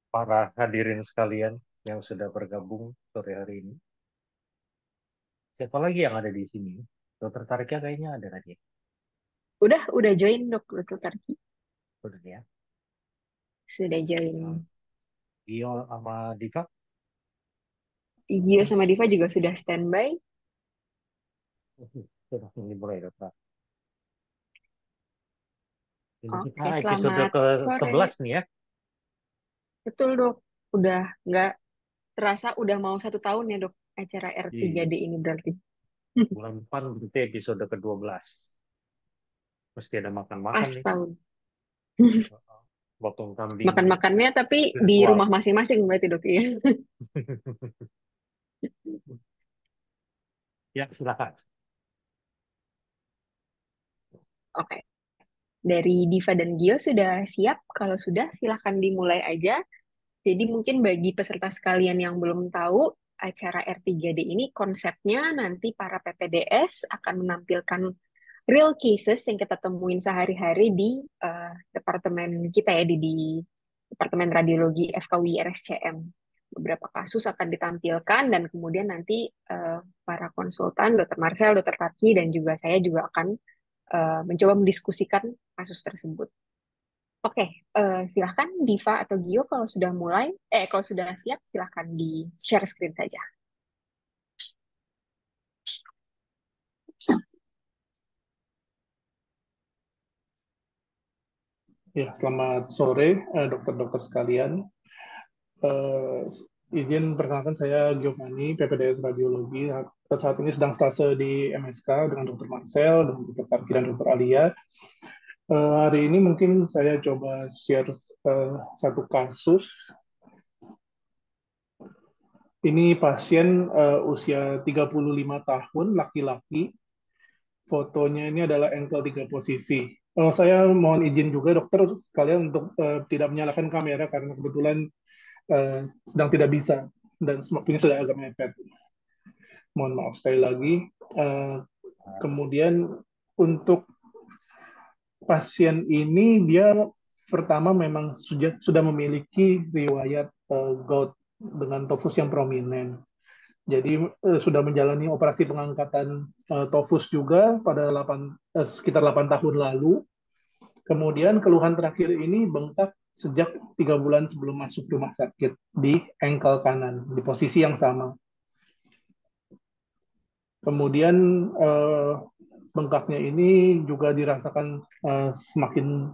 para hadirin sekalian yang sudah bergabung sore hari ini. Siapa lagi yang ada di sini? Dokter Tariknya kayaknya ada tadi. Udah join dok, Dokter Tarki. Udah ya. Sudah Eh, join. Gio sama Diva. Gio sama Diva juga sudah standby. Sudah dimulai dokter. Ini kita Oke, episode selamat ke-11 sore. nih ya. Betul dok, udah nggak terasa udah mau 1 tahun ya dok acara Di R3D ini berarti. bulan depan berarti episode ke-12. Mesti ada makan-makan Pas nih. tahun. Potong kambing Makan-makannya tapi di virtual. rumah masing-masing berarti dok ya. Ya, silakan. Oke, dari Diva dan Gio sudah siap? Kalau sudah, silahkan dimulai aja. Jadi mungkin bagi peserta sekalian yang belum tahu, acara R3D ini konsepnya nanti para PPDS akan menampilkan real cases yang kita temuin sehari-hari di departemen kita ya, di Departemen Radiologi FKUI RSCM. Beberapa kasus akan ditampilkan dan kemudian nanti para konsultan, Dr. Marcel, Dr. Tati, dan juga saya juga akan mencoba mendiskusikan kasus tersebut. Oke, silahkan Diva atau Gio kalau sudah mulai, kalau sudah siap silahkan di share screen saja. Ya, selamat sore dokter-dokter sekalian. Eh, izin perkenalkan saya Giovanni, PPDS Radiologi. Saat ini sedang stase di MSK dengan Dr. Marcel, dengan Dr. Tarki dan Dr. Alia. Hari ini mungkin saya coba share satu kasus. Ini pasien usia 35 tahun, laki-laki. Fotonya ini adalah ankle 3 posisi. Saya mohon izin juga dokter sekalian untuk tidak menyalakan kamera karena kebetulan sedang tidak bisa dan waktunya sudah agak mepet. Mohon maaf sekali lagi. Kemudian untuk pasien ini dia pertama memang sudah memiliki riwayat gout dengan tofus yang prominent. Jadi sudah menjalani operasi pengangkatan tofus juga pada sekitar 8 tahun lalu. Kemudian keluhan terakhir ini bengkak sejak 3 bulan sebelum masuk rumah sakit di ankle kanan di posisi yang sama. Kemudian bengkaknya ini juga dirasakan semakin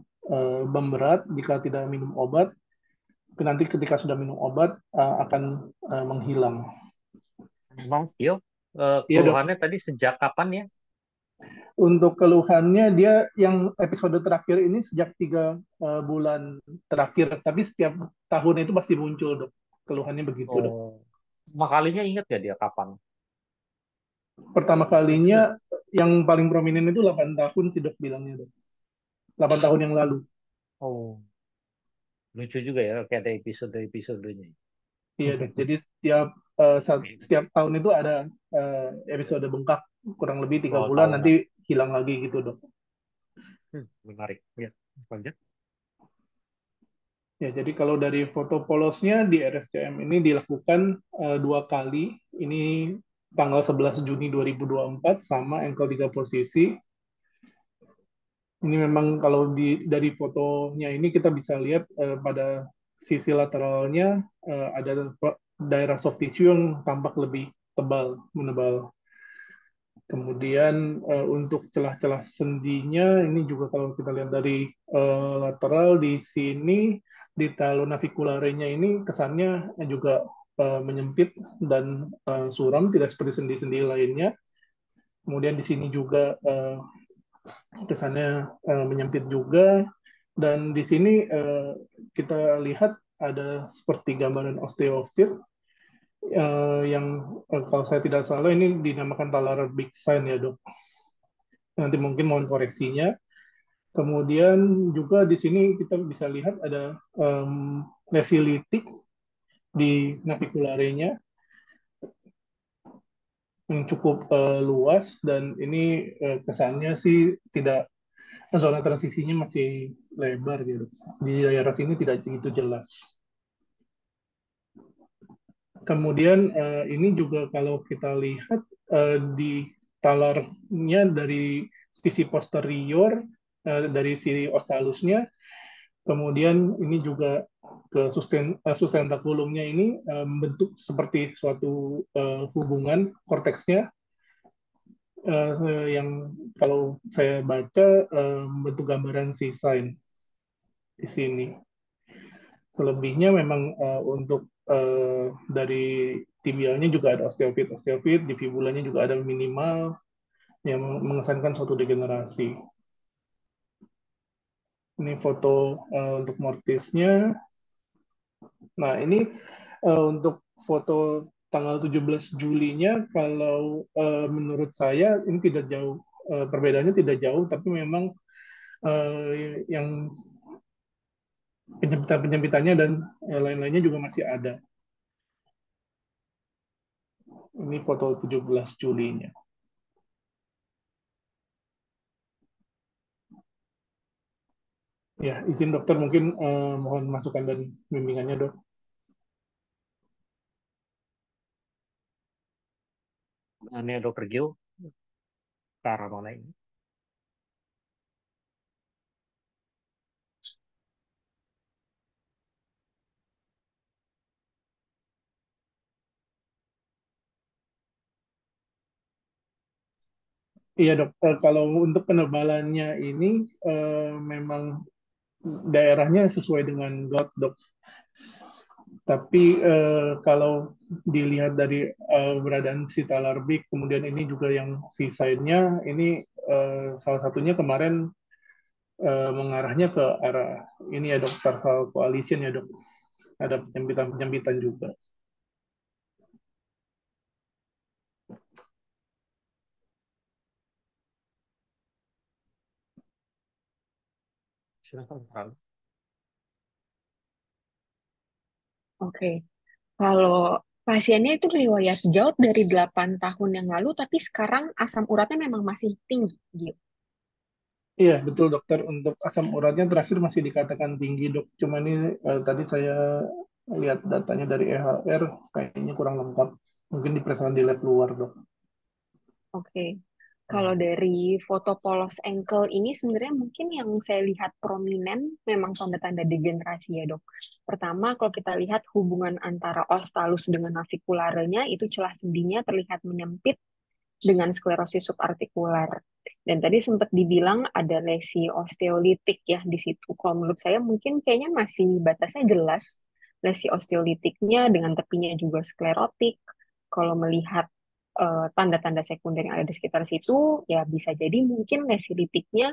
memberat jika tidak minum obat. Nanti ketika sudah minum obat akan menghilang. Bang Gio, Iya dok. keluhannya tadi sejak kapan ya? Untuk keluhannya dia yang episode terakhir ini sejak 3 bulan terakhir, tapi setiap tahun itu pasti muncul dok. Keluhannya begitu dok. Oh, pertama kalinya ingat ya dia kapan? Pertama kalinya yang paling prominent itu 8 tahun sih dok bilangnya dok. 8 tahun yang lalu. Oh, lucu juga ya, kayak ada episode-episodenya. Iya dok. Jadi setiap tahun itu ada episode bengkak kurang lebih tiga Soal bulan nanti tahunan. hilang lagi gitu dok. Menarik. Ya, lanjut. Ya, jadi kalau dari foto polosnya di RSCM ini dilakukan 2 kali. Ini tanggal 11 Juni 2024 sama ankle 3 posisi. Ini memang kalau dari fotonya ini kita bisa lihat pada sisi lateralnya ada daerah soft tissue yang tampak lebih menebal. Kemudian untuk celah-celah sendinya ini juga kalau kita lihat dari lateral di sini di talo navicularenya ini kesannya juga menyempit dan suram tidak seperti sendi-sendi lainnya. Kemudian di sini juga kesannya menyempit juga dan di sini kita lihat ada seperti gambaran osteofit yang kalau saya tidak salah ini dinamakan talar big sign ya dok. Nanti mungkin mohon koreksinya. Kemudian juga di sini kita bisa lihat ada lesi litik di navikularenya yang cukup luas dan ini kesannya sih tidak zona transisinya masih lebar gitu. Di daerah sini tidak begitu jelas. Kemudian ini juga kalau kita lihat di talarnya dari sisi posterior, dari sisi ostalusnya, kemudian ini juga ke sustentaculumnya ini membentuk seperti suatu hubungan korteksnya yang kalau saya baca membentuk gambaran C sign di sini. Selebihnya memang untuk dari tibialnya juga ada osteofit, di fibulanya juga ada minimal yang mengesankan suatu degenerasi. Ini foto untuk mortisnya. Nah, ini untuk foto tanggal 17 Julinya, kalau menurut saya ini tidak jauh, perbedaannya tidak jauh, tapi memang yang penyempitannya dan lain-lainnya juga masih ada. Ini foto 17 Julinya. Ya, izin dokter mungkin mohon masukan dan bimbingannya, dok. Ini Dokter Gil, ke arah mana ini? Iya dok, kalau untuk penebalannya ini memang daerahnya sesuai dengan gout dok. Tapi kalau dilihat dari keberadaan si Talarbik, kemudian ini juga yang si side-nya, ini salah satunya kemarin mengarahnya ke arah ini ya dok, tarsal coalition ya dok. Ada penyempitan-penyempitan juga. Silakan. Oke. Kalau pasiennya itu riwayat gout dari 8 tahun yang lalu, tapi sekarang asam uratnya memang masih tinggi, gitu. Iya, betul dokter. Untuk asam uratnya terakhir masih dikatakan tinggi dok. Cuma ini tadi saya lihat datanya dari EHR kayaknya kurang lengkap. Mungkin diperiksa di lab luar dok. Oke. Kalau dari foto polos ankle ini sebenarnya mungkin yang saya lihat prominent memang tanda-tanda degenerasi ya dok. Pertama, kalau kita lihat hubungan antara ostalus dengan navikularnya itu celah sendinya terlihat menyempit dengan sklerosis subartikular. Dan tadi sempat dibilang ada lesi osteolitik ya di situ. Kalau menurut saya mungkin kayaknya masih batasnya jelas. Lesi osteolitiknya dengan tepinya juga sklerotik. Kalau melihat tanda-tanda sekunder yang ada di sekitar situ, ya bisa jadi mungkin lesi litiknya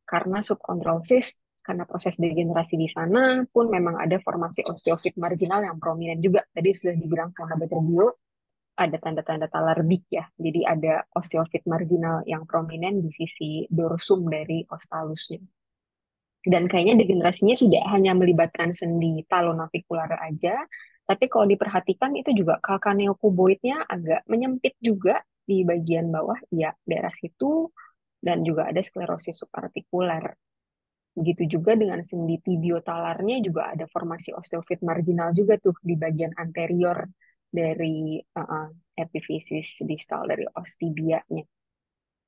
karena subkondrosis, karena proses degenerasi di sana pun memang ada formasi osteofit marginal yang prominent juga. Tadi sudah dibilang sama Dr. Bio, ada tanda-tanda talarbik ya. Jadi ada osteofit marginal yang prominent di sisi dorsum dari ostalusnya. Dan kayaknya degenerasinya tidak hanya melibatkan sendi talonavikular aja, tapi kalau diperhatikan itu juga kalkaneokuboidnya agak menyempit juga di bagian bawah, ya daerah situ, dan juga ada sklerosis subartikular. Begitu juga dengan sendi tibiotalarnya juga ada formasi osteofit marginal juga tuh di bagian anterior dari epifisis distal dari ostibianya.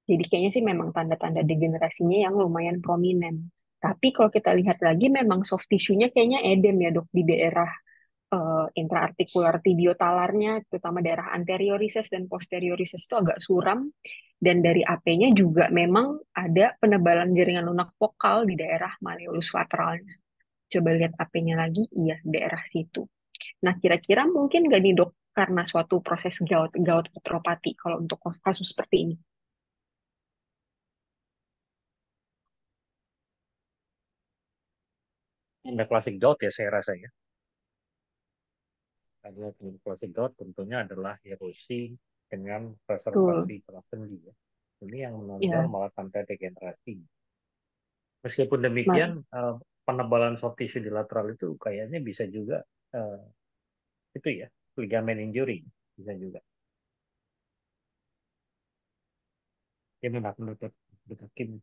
Jadi kayaknya sih memang tanda-tanda degenerasinya yang lumayan prominent. Tapi kalau kita lihat lagi memang soft tissue-nya kayaknya edem ya dok di daerah intraartikular tibiotalarnya, terutama daerah anteriorises dan posteriorises itu agak suram. Dan dari AP-nya juga memang ada penebalan jaringan lunak vokal di daerah malleolus lateralnya. Coba lihat AP-nya lagi, iya daerah situ. Nah, kira-kira mungkin nggak nih dok, karena suatu proses gout arthropathy kalau untuk kasus seperti ini? Ada klasik gout ya saya rasa ya. Ada klasik gout tentunya adalah erosi dengan Betul, preservasi celah sendi ya. Ini yang menonjol ya. malah tanda degenerasi. Meskipun Ma- demikian, penebalan soft tissue di lateral itu kayaknya bisa juga eh, itu ya, ligament injury bisa juga. Ya benar menurut Kim.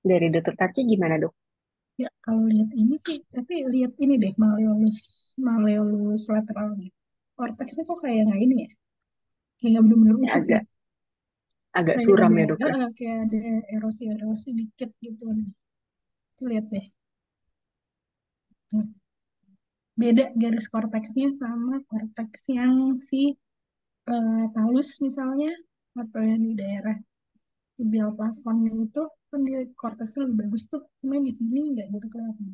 Dari dokter kaki gimana dok? Ya, kalau lihat ini sih, tapi lihat ini deh, malleolus, malleolus lateralnya. Korteksnya kok kayak nggak ini ya, kayak nggak benar-benar Ya, utuh ya. agak Kayak suram ada, ya dok ya. kayak ada erosi-erosi dikit gitu nih. Itu lihat deh. Tuh. Beda garis korteksnya sama korteks yang si talus misalnya, atau yang di daerah tibial plafonnya itu kan dia korteksnya lebih bagus tuh. Cuma di sini nggak gitu kelihatan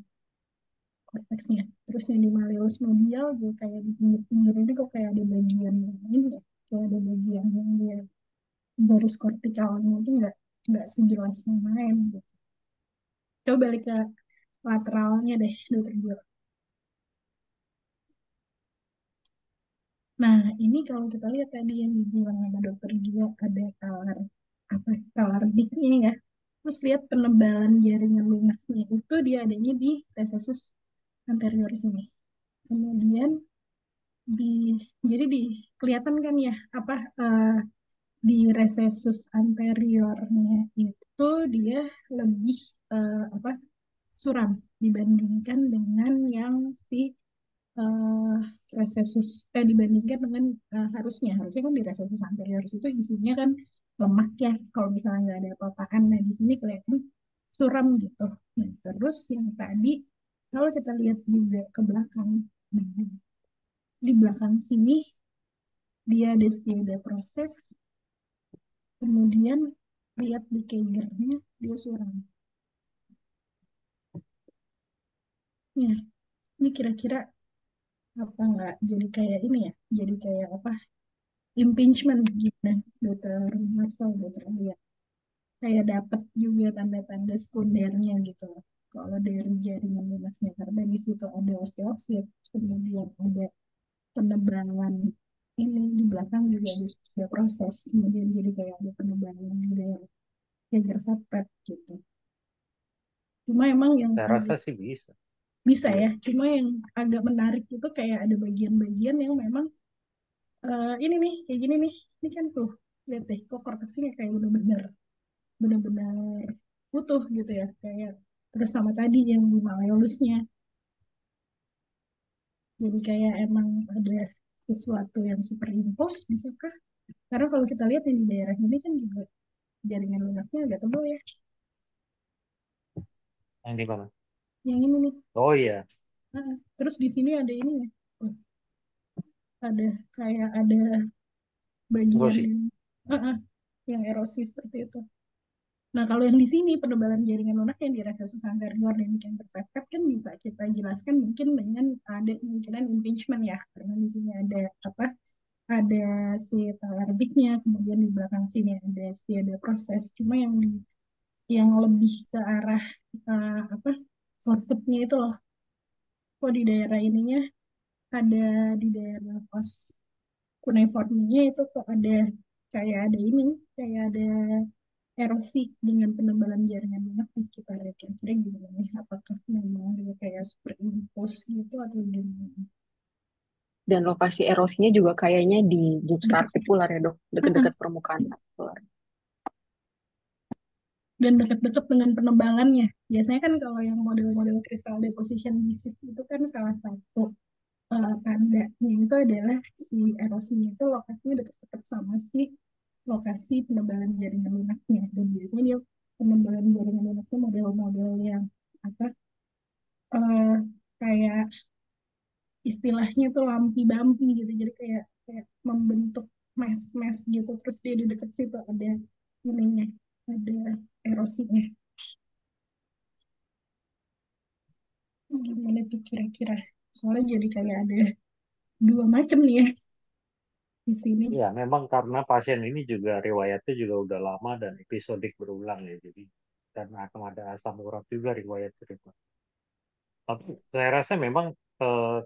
korteksnya. Terus yang di malleolus medial juga kayak di pinggir-pinggir ini kok kayak ada bagian yang ini ya, kayak ada bagian yang dia garis kortikalnya itu nggak sejelas yang lain gitu. Coba balik ke lateralnya deh, dokter Gio. Nah, ini kalau kita lihat tadi yang dibilang sama dokter Gio ada color apa color ini ya. Terus lihat penebalan jaringan lunaknya itu dia adanya di recessus anterior sini. Kemudian di jadi di kelihatan kan ya apa di recessus anteriornya itu dia lebih apa suram dibandingkan dengan yang si eh, recessus dibandingkan dengan harusnya harusnya kan di recessus anterior itu isinya kan lemak ya kalau misalnya nggak ada apa-apaan. Nah di sini kelihatan suram gitu. Nah, terus yang tadi kalau kita lihat juga ke belakang, nah, di belakang sini dia ada stiada proses, kemudian lihat di Keigernya dia suram. Ya, ini kira-kira apa nggak jadi kayak ini ya? Jadi kayak apa? Impingement gimana, dokter Marcel, dokter Alia? Kayak dapat juga tanda-tanda sekundernya gitu. Kalau dari jaringan lunasnya karena di situ ada osteofit, kemudian ada penebalan ini di belakang juga ada proses, kemudian jadi kayak ada penebalan di daerah Jager sepet gitu. Cuma emang yang Saya rasa agak sih bisa. bisa Iya. ya, cuma yang agak menarik itu kayak ada bagian-bagian yang memang ini nih kayak gini nih, ini kan tuh lihat deh kok korteksnya kayak bener-bener utuh gitu ya kayak terus sama tadi yang di malleolusnya jadi kayak emang ada sesuatu yang superimpos bisakah karena kalau kita lihat yang di daerah ini kan juga jaringan lunaknya agak tebal ya Yang di mana? yang ini nih. Oh iya, Terus di sini ada ini ya. Oh, ada kayak ada bagian erosi. uh, uh, yang erosi seperti itu. Nah, kalau yang di sini penebalan jaringan lunak yang di recessus anterior dan cancer sepet kan bisa kita jelaskan mungkin dengan ada kemungkinan impingement ya, karena di sini ada apa? Ada si talariknya, kemudian di belakang sini ada si ada proses. Cuma yang lebih ke arah apa? Fortupnya itu loh. Kok di daerah ininya ada di daerah pos cuneiformnya itu kok ada kayak ada ini, kayak ada erosi dengan penebalan jaringan minyak di sekitar kira-kira gimana nih? Apakah memang dia kayak superimpose gitu atau gimana? Dan lokasi erosinya juga kayaknya di Dekat, artikular ya dok, uh-uh. dekat-dekat permukaan artikular. Dan dekat-dekat dengan penebalannya. Biasanya kan kalau yang model-model crystal deposition disease itu kan salah satu tandanya itu adalah si erosinya itu lokasinya dekat-dekat sama si lokasi penebalan jaringan lunaknya. Dan biasanya dia penebalan jaringan lunaknya model-model yang apa eh, kayak istilahnya tuh lampi-bampi gitu jadi kayak kayak membentuk mes-mes gitu terus dia di dekat situ ada ininya ada erosinya gimana tuh kira-kira soalnya jadi kayak ada dua macam nih ya di sini. Iya, memang karena pasien ini juga riwayatnya juga udah lama dan episodik berulang ya. Jadi karena akan ada asam urat juga riwayat cerita. Tapi saya rasa memang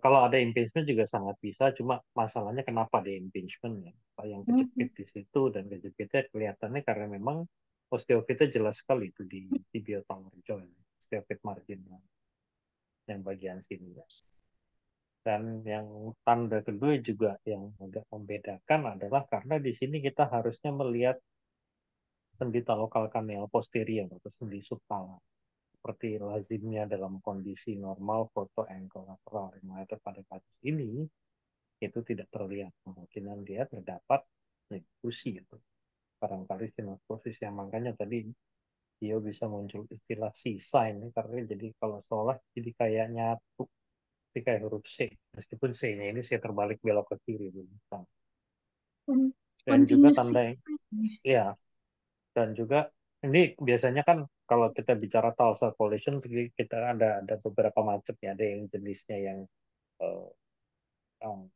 kalau ada impingement juga sangat bisa. Cuma masalahnya kenapa ada impingement ya? Apa yang kejepit Mhm. di situ dan kejepitnya kelihatannya karena memang osteofitnya jelas sekali itu di tibial tower joint, osteofit margin yang bagian sini ya. Dan yang tanda kedua juga yang agak membedakan adalah karena di sini kita harusnya melihat sendi talokal kanal posterior atau sendi subtalar. seperti lazimnya dalam kondisi normal foto ankle lateral rheumatoid pada kasus ini itu tidak terlihat. Kemungkinan dia terdapat fusi gitu. Barangkali stenosis yang makanya tadi dia bisa muncul istilah C-sign karena jadi kalau seolah jadi kayak nyatu, jadi kayak huruf C. Meskipun C-nya ini C terbalik belok ke kiri. Dan juga Continuous tanda ya, dan juga ini biasanya kan kalau kita bicara tarsal collision kita ada beberapa macam ya, ada yang jenisnya yang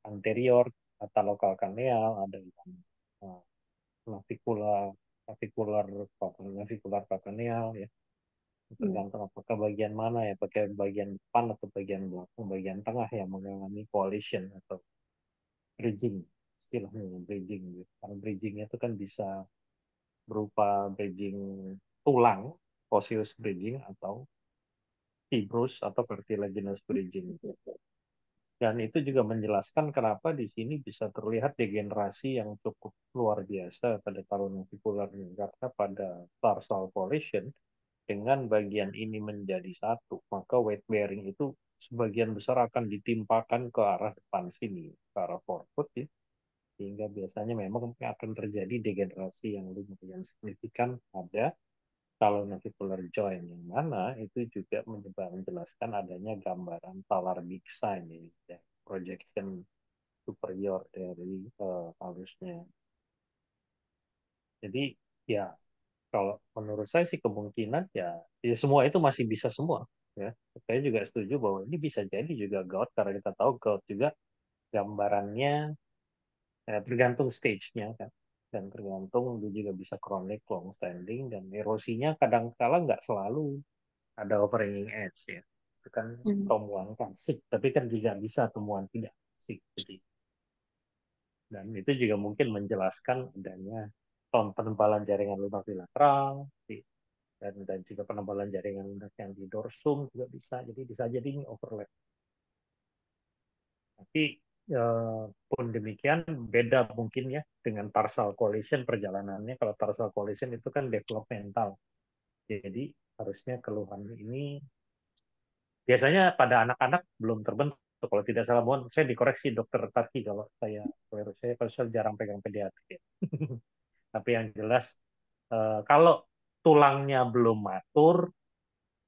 anterior atau lokal kaneal, ada yang navicular navicular navicular kaneal ya, tergantung apakah bagian mana ya, pakai bagian depan atau bagian belakang, bagian tengah yang mengalami collision atau bridging, istilahnya bridging gitu. Karena bridgingnya itu kan bisa berupa bridging tulang, osseous bridging, atau fibrous atau cartilaginous bridging. Dan itu juga menjelaskan kenapa di sini bisa terlihat degenerasi yang cukup luar biasa pada talonavicular ini. Karena pada tarsal collision, dengan bagian ini menjadi satu, maka weight bearing itu sebagian besar akan ditimpakan ke arah depan sini, ke arah forefoot ya. Sehingga biasanya memang akan terjadi degenerasi yang lumayan signifikan pada talonavicular joint, yang mana itu juga menjelaskan adanya gambaran talar big sign ini ya, projection superior dari halusnya. Jadi ya kalau menurut saya sih kemungkinan ya semua itu masih bisa semua ya. Saya juga setuju bahwa ini bisa jadi juga gout karena kita tahu gout juga gambarannya tergantung stage-nya kan, dan tergantung dia juga bisa chronic long standing, dan erosinya kadang-kala nggak selalu ada overhanging edge ya. Itu kan temuan klasik, tapi kan juga bisa temuan tidak klasik. Dan itu juga mungkin menjelaskan adanya penebalan jaringan lunak bilateral dan juga penebalan jaringan lunak yang di dorsum juga bisa. Jadi bisa jadi ini overlap. Tapi pun demikian beda mungkin ya dengan tarsal collision perjalanannya. Kalau tarsal collision itu kan developmental. Jadi harusnya keluhan ini biasanya pada anak-anak belum terbentuk. Kalau tidak salah, mohon saya dikoreksi dokter Tati kalau saya jarang pegang pediatri. Ya. Tapi yang jelas kalau tulangnya belum matur,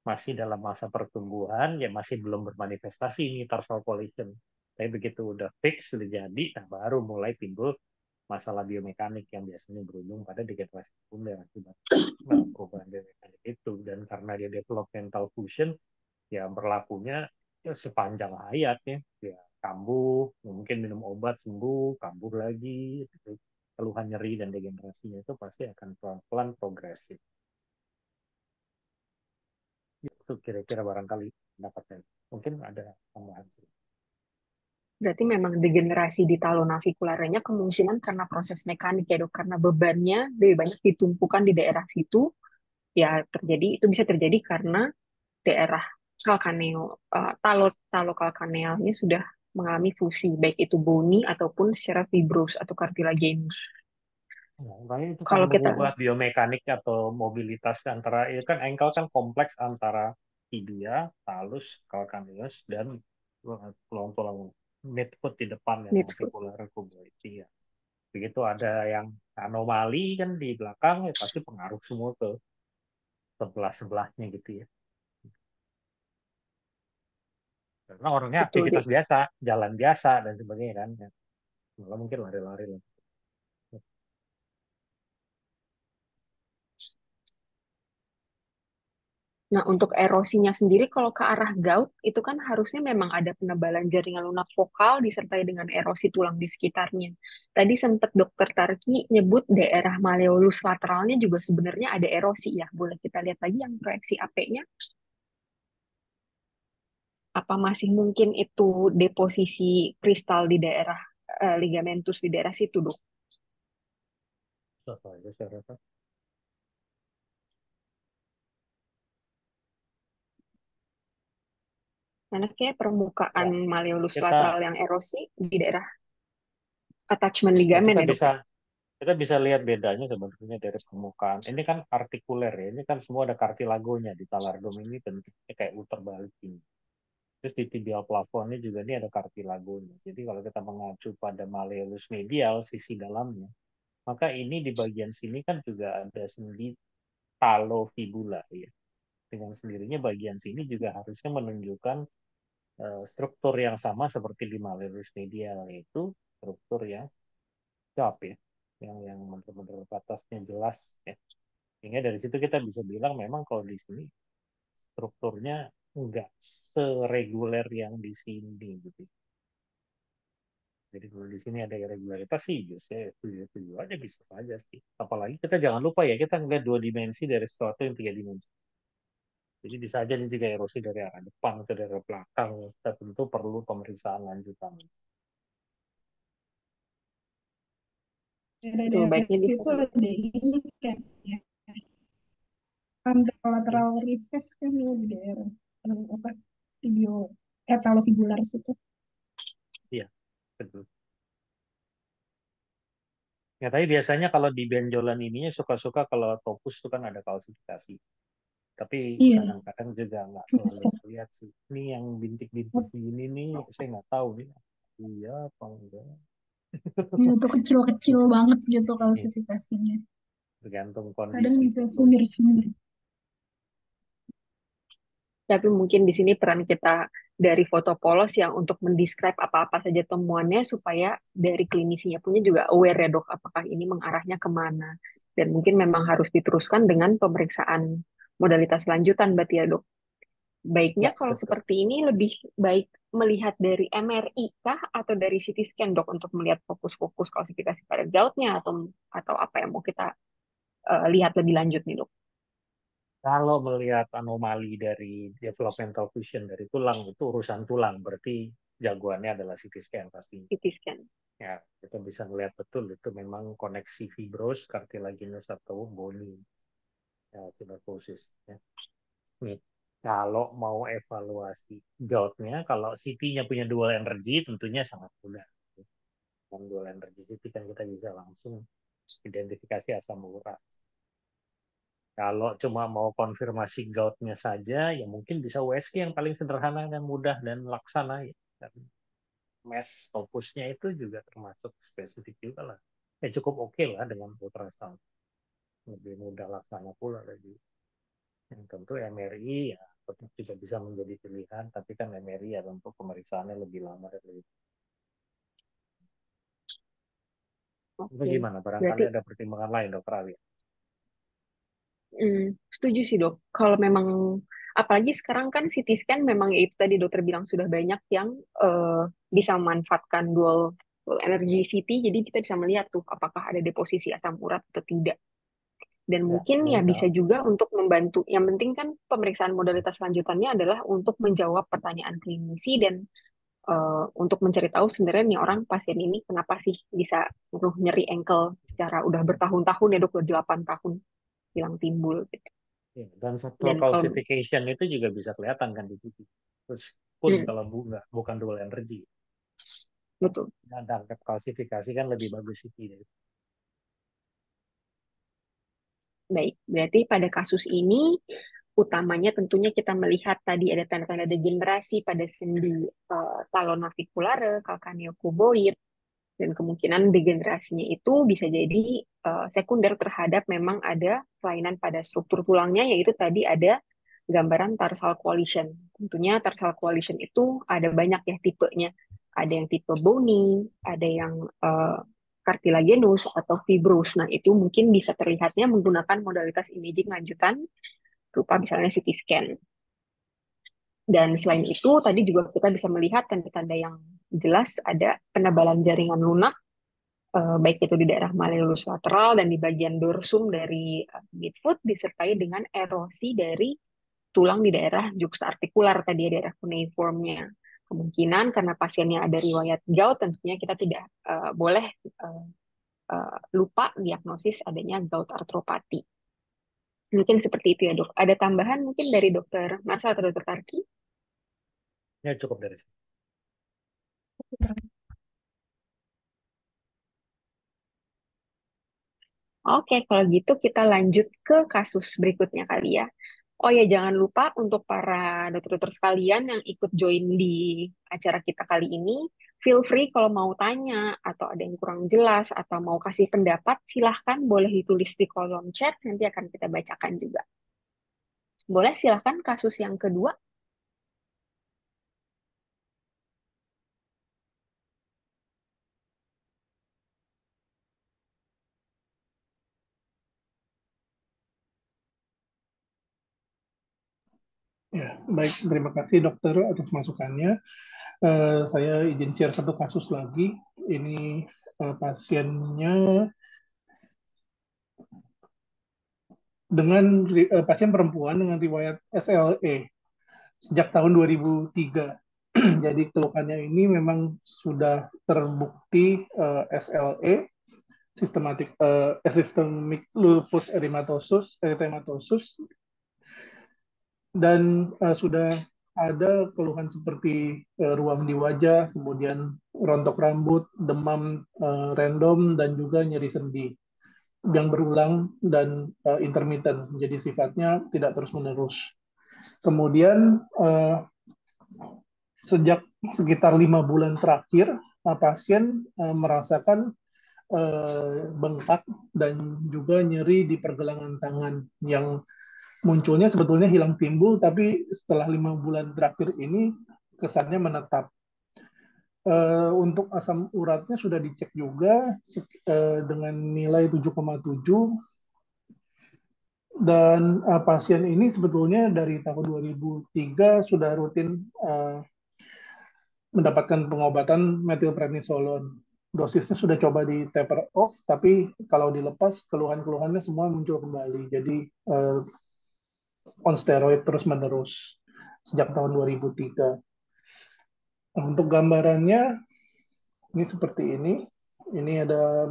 masih dalam masa pertumbuhan, ya masih belum bermanifestasi ini tarsal collision. Tapi begitu udah fix, udah jadi, nah baru mulai timbul masalah biomekanik yang biasanya berujung pada degenerasi sekunder akibat perubahan biomekanik itu. Dan karena dia developmental fusion, ya berlakunya ya sepanjang hayat ya. Ya kambuh, mungkin minum obat sembuh, kambuh lagi, keluhan nyeri dan degenerasinya itu pasti akan pelan-pelan progresif. Itu kira-kira barangkali pendapat saya. Mungkin ada tambahan. Berarti memang degenerasi di talonavikularnya kemungkinan karena proses mekanik ya dok, karena bebannya lebih banyak ditumpukan di daerah situ, ya terjadi itu bisa terjadi karena daerah kalkaneo, talokalkanealnya sudah mengalami fusi, baik itu bony ataupun secara fibros atau cartilaginous. Makanya itu kan Kalau kita mengubah biomekanik atau mobilitas antara, itu kan ankle kan kompleks antara tibia, talus, calcaneus, dan tulang-tulang midfoot di depan yang midfoot, navicular cuboid. Ya. Begitu ada yang anomali kan di belakang, ya pasti pengaruh semua ke sebelah-sebelahnya gitu ya. Karena orangnya betul. aktivitas biasa, jalan biasa, dan sebagainya kan. Ya. Malah mungkin lari-lari. Nah, untuk erosinya sendiri, kalau ke arah gout, itu kan harusnya memang ada penebalan jaringan lunak vokal disertai dengan erosi tulang di sekitarnya. Tadi sempat Dokter Tarki nyebut daerah malleolus lateralnya juga sebenarnya ada erosi ya. Boleh kita lihat lagi yang proyeksi AP-nya? Apa masih mungkin itu deposisi kristal di daerah ligamentus di daerah situ, Dok? Saya rasa. Karena kayak permukaan Ya, malleolus kita lateral yang erosi di daerah attachment ya ligamen kita ya, Dok? bisa Kita bisa lihat bedanya sebenarnya dari permukaan. Ini kan artikuler ya. Ini kan semua ada kartilagonya. Di talardum ini bentuknya kayak uter balik ini. Terus di tibial plafonnya juga ini ada kartilagonya. Jadi kalau kita mengacu pada malleolus medial, sisi dalamnya, maka ini di bagian sini kan juga ada sendi talovibula ya. Dengan sendirinya bagian sini juga harusnya menunjukkan struktur yang sama seperti di malleolus medial, yaitu struktur yang sharp ya, yang benar-benar batasnya jelas ya. Sehingga dari situ kita bisa bilang memang kalau di sini strukturnya nggak sereguler yang di sini gitu. Jadi kalau di sini ada irregularitas sih, saya setuju aja, bisa saja sih. Apalagi kita jangan lupa ya, kita ngeliat 2 dimensi dari sesuatu yang 3 dimensi. Jadi bisa aja ini juga erosi dari arah depan atau dari arah belakang. Kita tentu perlu pemeriksaan lanjutan. Tuh, Daerah baiknya bisa. situ ada ini kan ya. Anterolateral recess kan ya di daerah apa video talofibular situ. Iya, betul. Ya, tapi biasanya kalau di benjolan ininya suka-suka kalau topus itu kan ada kalsifikasi. Tapi Iya. kadang-kadang juga nggak selalu terlihat sih. Ini yang bintik-bintik gini nih, saya nggak tahu nih. Iya apa enggak. Itu kecil-kecil banget gitu Iya, kalsifikasinya. tergantung Kadang kondisi. bisa sumir-sumir. Tapi mungkin di sini peran kita dari foto polos yang untuk mendescribe apa-apa saja temuannya supaya dari klinisinya punya juga aware ya dok, apakah ini mengarahnya kemana. Dan mungkin memang harus diteruskan dengan pemeriksaan modalitas lanjutan berarti ya dok. Baiknya Ya, kalau betul. seperti ini lebih baik melihat dari MRI kah atau dari CT scan dok untuk melihat fokus-fokus kalsifikasi pada goutnya atau apa yang mau kita lihat lebih lanjut nih dok. Kalau melihat anomali dari developmental fusion dari tulang, itu urusan tulang. Berarti jagoannya adalah CT scan pasti. CT scan. Ya, kita bisa melihat betul itu memang koneksi fibros, cartilaginous atau bony, ya, sinusosis. Ya. Nih, kalau mau evaluasi goutnya, kalau CT-nya punya dual energy, tentunya sangat mudah. Dengan dual energy CT kan kita bisa langsung identifikasi asam urat. Kalau cuma mau konfirmasi goutnya saja, ya mungkin bisa USG yang paling sederhana dan mudah dan laksana ya. Dan mesh topusnya itu juga termasuk spesifik juga lah. Ya cukup oke lah dengan ultrasound. Lebih mudah laksana pula lagi. Yang tentu MRI ya tetap juga bisa menjadi pilihan, tapi kan MRI ya tentu pemeriksaannya lebih lama dan lebih. Itu Oke. gimana? Barangkali Berarti ada pertimbangan lain, Dokter Ali. setuju sih dok. Kalau memang, apalagi sekarang kan CT scan memang ya itu tadi dokter bilang sudah banyak yang bisa memanfaatkan dual energy CT, jadi kita bisa melihat tuh apakah ada deposisi asam urat atau tidak. Dan Ya, mungkin ya bisa mudah. juga untuk membantu. Yang penting kan pemeriksaan modalitas lanjutannya adalah untuk menjawab pertanyaan klinisi dan untuk mencari tahu sebenarnya nih orang pasien ini kenapa sih bisa nyeri ankle secara udah bertahun-tahun ya dok, udah 8 tahun hilang timbul gitu. Ya, dan subtle Dan kalau calcification itu juga bisa kelihatan kan di titik. Terus pun hmm, kalau bukan dual energy. betul. Ada angka kalsifikasi kan lebih bagus CT dari. Baik, berarti pada kasus ini utamanya tentunya kita melihat tadi ada tanda-tanda degenerasi pada sendi talon naviculare, calcaneocuboid, dan kemungkinan degenerasinya itu bisa jadi sekunder terhadap memang ada kelainan pada struktur tulangnya, yaitu tadi ada gambaran tarsal coalition. Tentunya tarsal coalition itu ada banyak ya tipenya. Ada yang tipe bony, ada yang cartilaginous atau fibrous. Nah, itu mungkin bisa terlihatnya menggunakan modalitas imaging lanjutan berupa misalnya CT scan. Dan selain itu, tadi juga kita bisa melihat tanda-tanda yang jelas ada penebalan jaringan lunak, baik itu di daerah malleolus lateral dan di bagian dorsum dari midfoot, disertai dengan erosi dari tulang di daerah juxtaartikular tadi, daerah cuneiformnya. Kemungkinan karena pasiennya ada riwayat gout, tentunya kita tidak boleh uh, lupa diagnosis adanya gout arthropati. Mungkin seperti itu ya dok. Ada tambahan mungkin dari dokter Marsha atau dokter Tarki? Ya cukup dari situ. Oke, kalau gitu kita lanjut ke kasus berikutnya kali ya. Oh ya, jangan lupa untuk para dokter-dokter sekalian yang ikut join di acara kita kali ini, feel free kalau mau tanya atau ada yang kurang jelas atau mau kasih pendapat, silahkan boleh ditulis di kolom chat, nanti akan kita bacakan juga. Boleh, silahkan kasus yang kedua. Ya, baik. Terima kasih dokter atas masukannya. Saya izin share satu kasus lagi. Ini pasiennya pasien perempuan dengan riwayat SLE sejak tahun 2003. Jadi keluhannya ini memang sudah terbukti SLE, systemic lupus erythematosus, dan sudah ada keluhan seperti ruam di wajah, kemudian rontok rambut, demam random, dan juga nyeri sendi yang berulang dan intermittent, jadi sifatnya tidak terus-menerus. Kemudian sejak sekitar 5 bulan terakhir, pasien merasakan bengkak dan juga nyeri di pergelangan tangan yang munculnya sebetulnya hilang timbul, tapi setelah 5 bulan terakhir ini kesannya menetap. Untuk asam uratnya sudah dicek juga dengan nilai 7,7, dan pasien ini sebetulnya dari tahun 2003 sudah rutin mendapatkan pengobatan methylprednisolone. Dosisnya sudah coba di taper off, tapi kalau dilepas keluhan-keluhannya semua muncul kembali. Jadi on steroid terus-menerus sejak tahun 2003. Nah, untuk gambarannya ini seperti ini. Ini ada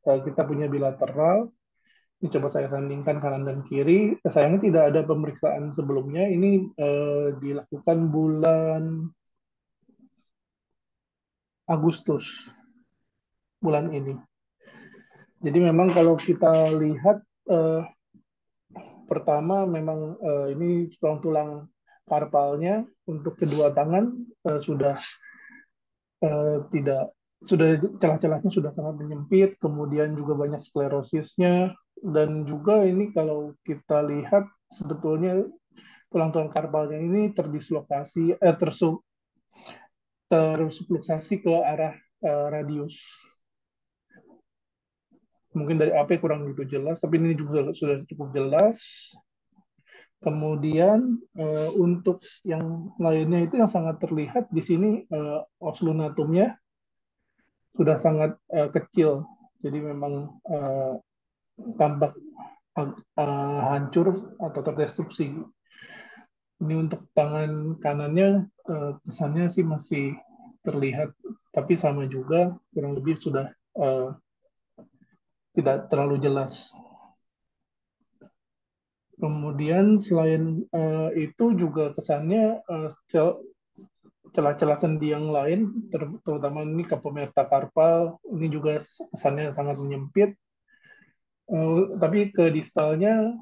kita punya bilateral. Ini coba saya sandingkan kanan dan kiri. Sayangnya tidak ada pemeriksaan sebelumnya. Ini dilakukan bulan Agustus bulan ini. Jadi memang kalau kita lihat pertama memang ini tulang-tulang karpalnya untuk kedua tangan sudah tidak sudah celah-celahnya sudah sangat menyempit, kemudian juga banyak sklerosisnya, dan juga ini kalau kita lihat sebetulnya tulang-tulang karpalnya ini terdislokasi, tersubluxasi ke arah radius. Mungkin dari AP kurang gitu jelas, tapi ini juga sudah cukup jelas. Kemudian untuk yang lainnya itu yang sangat terlihat di sini oslunatumnya sudah sangat kecil, jadi memang tampak hancur atau terdestruksi. Ini untuk tangan kanannya kesannya sih masih terlihat, tapi sama juga kurang lebih sudah tidak terlalu jelas. Kemudian selain itu juga kesannya celah-celah sendi yang lain, terutama ini kapometakarpal, ini juga kesannya sangat menyempit. Tapi ke distalnya,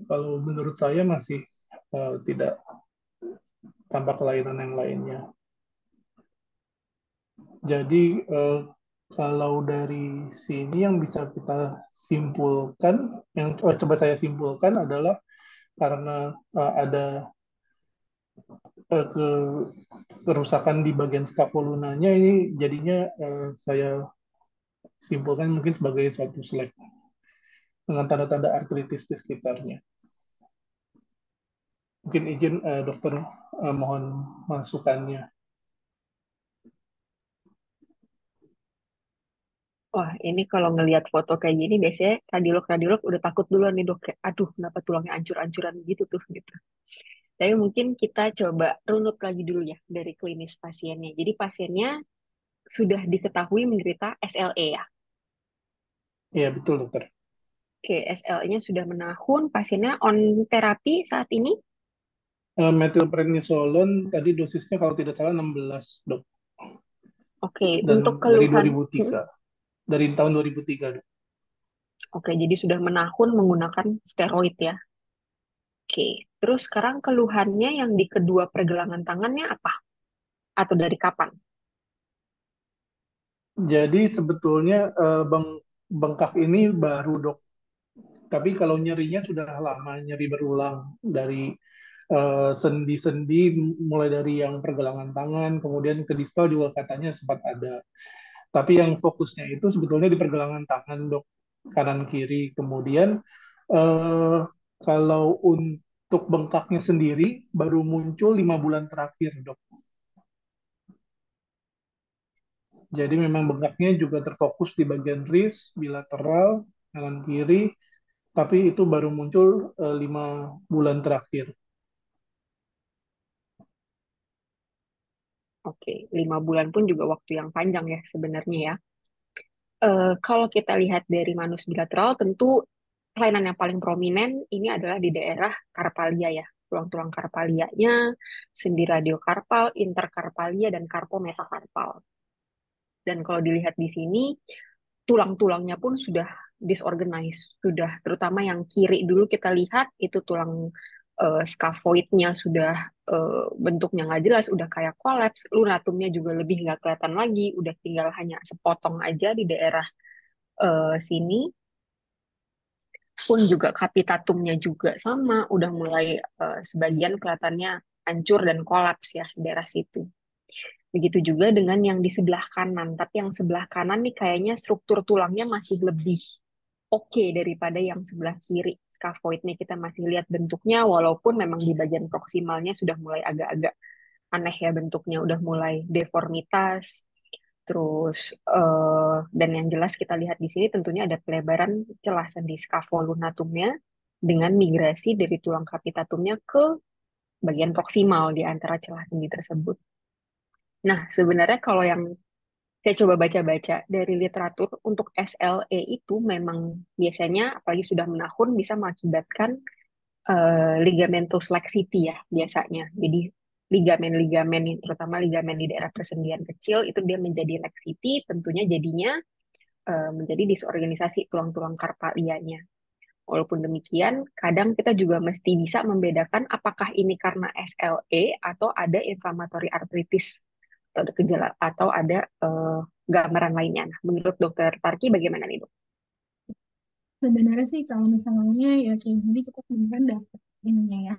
kalau menurut saya masih tidak tampak kelainan yang lainnya. Jadi kalau dari sini yang bisa kita simpulkan, yang coba saya simpulkan adalah karena ada kerusakan di bagian skapulunanya, ini jadinya saya simpulkan mungkin sebagai suatu selek dengan tanda-tanda artritis di sekitarnya. Mungkin izin dokter mohon masukannya. Wah, ini kalau ngelihat foto kayak gini, biasanya radiolog-radiolog udah takut duluan nih dok. Kayak, aduh, kenapa tulangnya ancur-ancuran gitu tuh, gitu. Tapi mungkin kita coba runut lagi dulu ya dari klinis pasiennya. Jadi pasiennya sudah diketahui menderita SLE ya. Iya, betul dokter. Oke, SLE-nya sudah menahun. Pasiennya on terapi saat ini. Methylprednisolone tadi dosisnya kalau tidak salah 16, dok. Oke, Dan untuk dari keluhan. 2003. Dari tahun 2003, dok. Oke, jadi sudah menahun menggunakan steroid ya. Oke, terus sekarang keluhannya yang di kedua pergelangan tangannya apa? Atau dari kapan? Jadi sebetulnya bengkak ini baru dok. Tapi kalau nyerinya sudah lama, nyeri berulang dari sendi-sendi, mulai dari yang pergelangan tangan, kemudian ke distal juga katanya sempat ada. Tapi yang fokusnya itu sebetulnya di pergelangan tangan dok, kanan kiri. Kemudian eh, kalau untuk bengkaknya sendiri baru muncul 5 bulan terakhir dok. Jadi memang bengkaknya juga terfokus di bagian wrist, bilateral, kanan kiri, tapi itu baru muncul 5 bulan terakhir. Oke, 5 bulan pun juga waktu yang panjang ya sebenarnya ya. Kalau kita lihat dari manus bilateral, tentu kelainan yang paling prominent ini adalah di daerah karpalia ya. Tulang-tulang karpalianya, sendi radiokarpal, interkarpalia, dan karpometakarpal. Dan kalau dilihat di sini, tulang-tulangnya pun sudah disorganized, sudah terutama yang kiri dulu kita lihat itu tulang scaphoidnya sudah bentuknya nggak jelas, udah kayak kolaps, lunatumnya juga lebih nggak kelihatan lagi, udah tinggal hanya sepotong aja di daerah sini. Pun juga kapitatumnya juga sama, udah mulai sebagian kelihatannya hancur dan kolaps ya di daerah situ. Begitu juga dengan yang di sebelah kanan, tapi yang sebelah kanan nih kayaknya struktur tulangnya masih lebih oke daripada yang sebelah kiri. Scaphoidnya kita masih lihat bentuknya, walaupun memang di bagian proksimalnya sudah mulai agak-agak aneh ya bentuknya, udah mulai deformitas. Terus, dan yang jelas kita lihat di sini tentunya ada pelebaran celah sendi scapholunatумnya dengan migrasi dari tulang kapitatumnya ke bagian proksimal di antara celah sendi tersebut. Nah, sebenarnya kalau yang saya coba baca-baca dari literatur untuk SLE itu memang biasanya apalagi sudah menahun bisa mengakibatkan ligamentus laxity ya biasanya. Jadi ligamen-ligamen terutama ligamen di daerah persendian kecil itu dia menjadi laxity, tentunya jadinya menjadi disorganisasi tulang-tulang karpalianya. Walaupun demikian, kadang kita juga mesti bisa membedakan apakah ini karena SLE atau ada inflammatory arthritis atau ada gejala atau ada gambaran lainnya. Nah, menurut Dokter Tarki bagaimana nih, Dok? Sebenarnya sih kalau misalnya ya kayak gini kita kemudian dapat ininya ya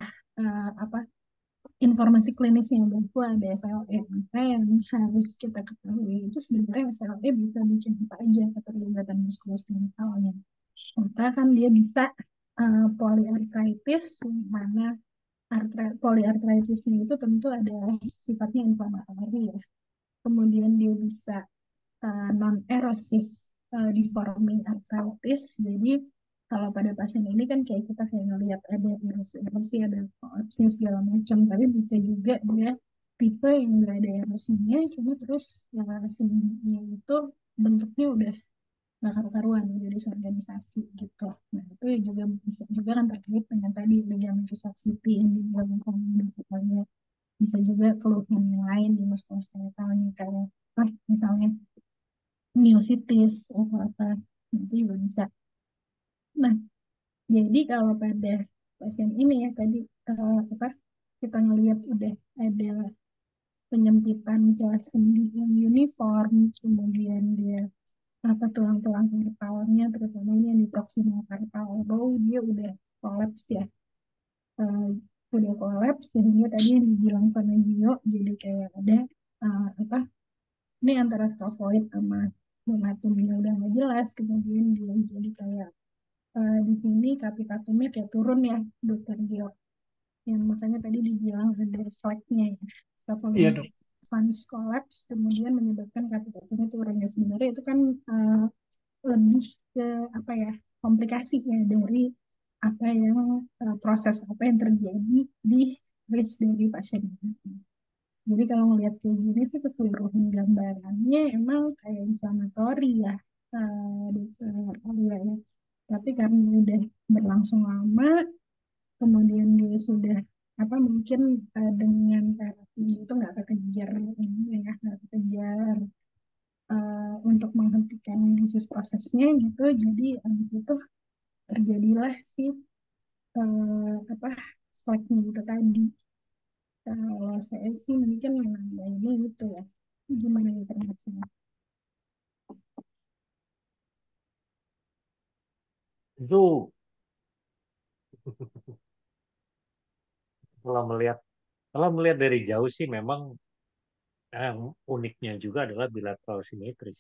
apa informasi klinisnya bahwa ada SLE. Maka yang harus kita ketahui itu sebenarnya SLE bisa bikin apa aja keterlibatan muskuloskeletalnya. Maka kan dia bisa polyarthritis, yang mana polyarthritisnya itu tentu adalah sifatnya inflamatori ya. Kemudian dia bisa non-erosif deforming arthritis. Jadi kalau pada pasien ini kan kayak kita kayak ngelihat ada erosi-erosi, ada koopnya segala macam. Tapi bisa juga dia tipe yang nggak ada erosinya, cuma terus sendinya itu bentuknya udah nggak karu-karuan, udah disorganisasi gitu. Nah itu ya juga bisa juga kan terkait dengan tadi ligamentous laxity yang dibilang sama dokternya. Bisa juga keluhan yang lain di muskuloskeletalnya kayak misalnya miositis atau apa itu juga bisa. Nah, jadi kalau pada pasien ini ya tadi apa kita ngelihat udah ada penyempitan jelas sendi yang uniform, kemudian dia apa tulang-tulang kepalanya terutama ini yang di proximal carpal bow dia udah kolaps ya. Eh, udah kolaps sehingga tadi yang dibilang sama Gio jadi kayak ada apa ini antara scaphoid sama hematomnya udah nggak jelas, kemudian dia jadi kayak di sini kapitatumnya kayak turun ya dokter Gio, yang makanya tadi dibilang ada slacknya ya, Iya scaphoid dok. funds collapse kemudian menyebabkan kapitatumnya turun. Ya sebenarnya itu kan lebih ke apa ya komplikasi ya dari apa yang proses apa yang terjadi di risk dari pasien ini. Jadi kalau ngelihat kayak gini tuh keseluruhan gambarannya emang kayak inflamatori ya, dokter Alia ya. Tapi karena udah berlangsung lama, kemudian dia sudah apa mungkin dengan terapi itu nggak kekejar ini ya, nggak kekejar untuk menghentikan disease prosesnya gitu. Jadi habis itu terjadilah si apa slacknya itu tadi. Kalau saya sih mungkin menambahinnya gitu ya. Gimana informasinya? Itu kalau melihat dari jauh sih memang yang uniknya juga adalah bilateral simetris.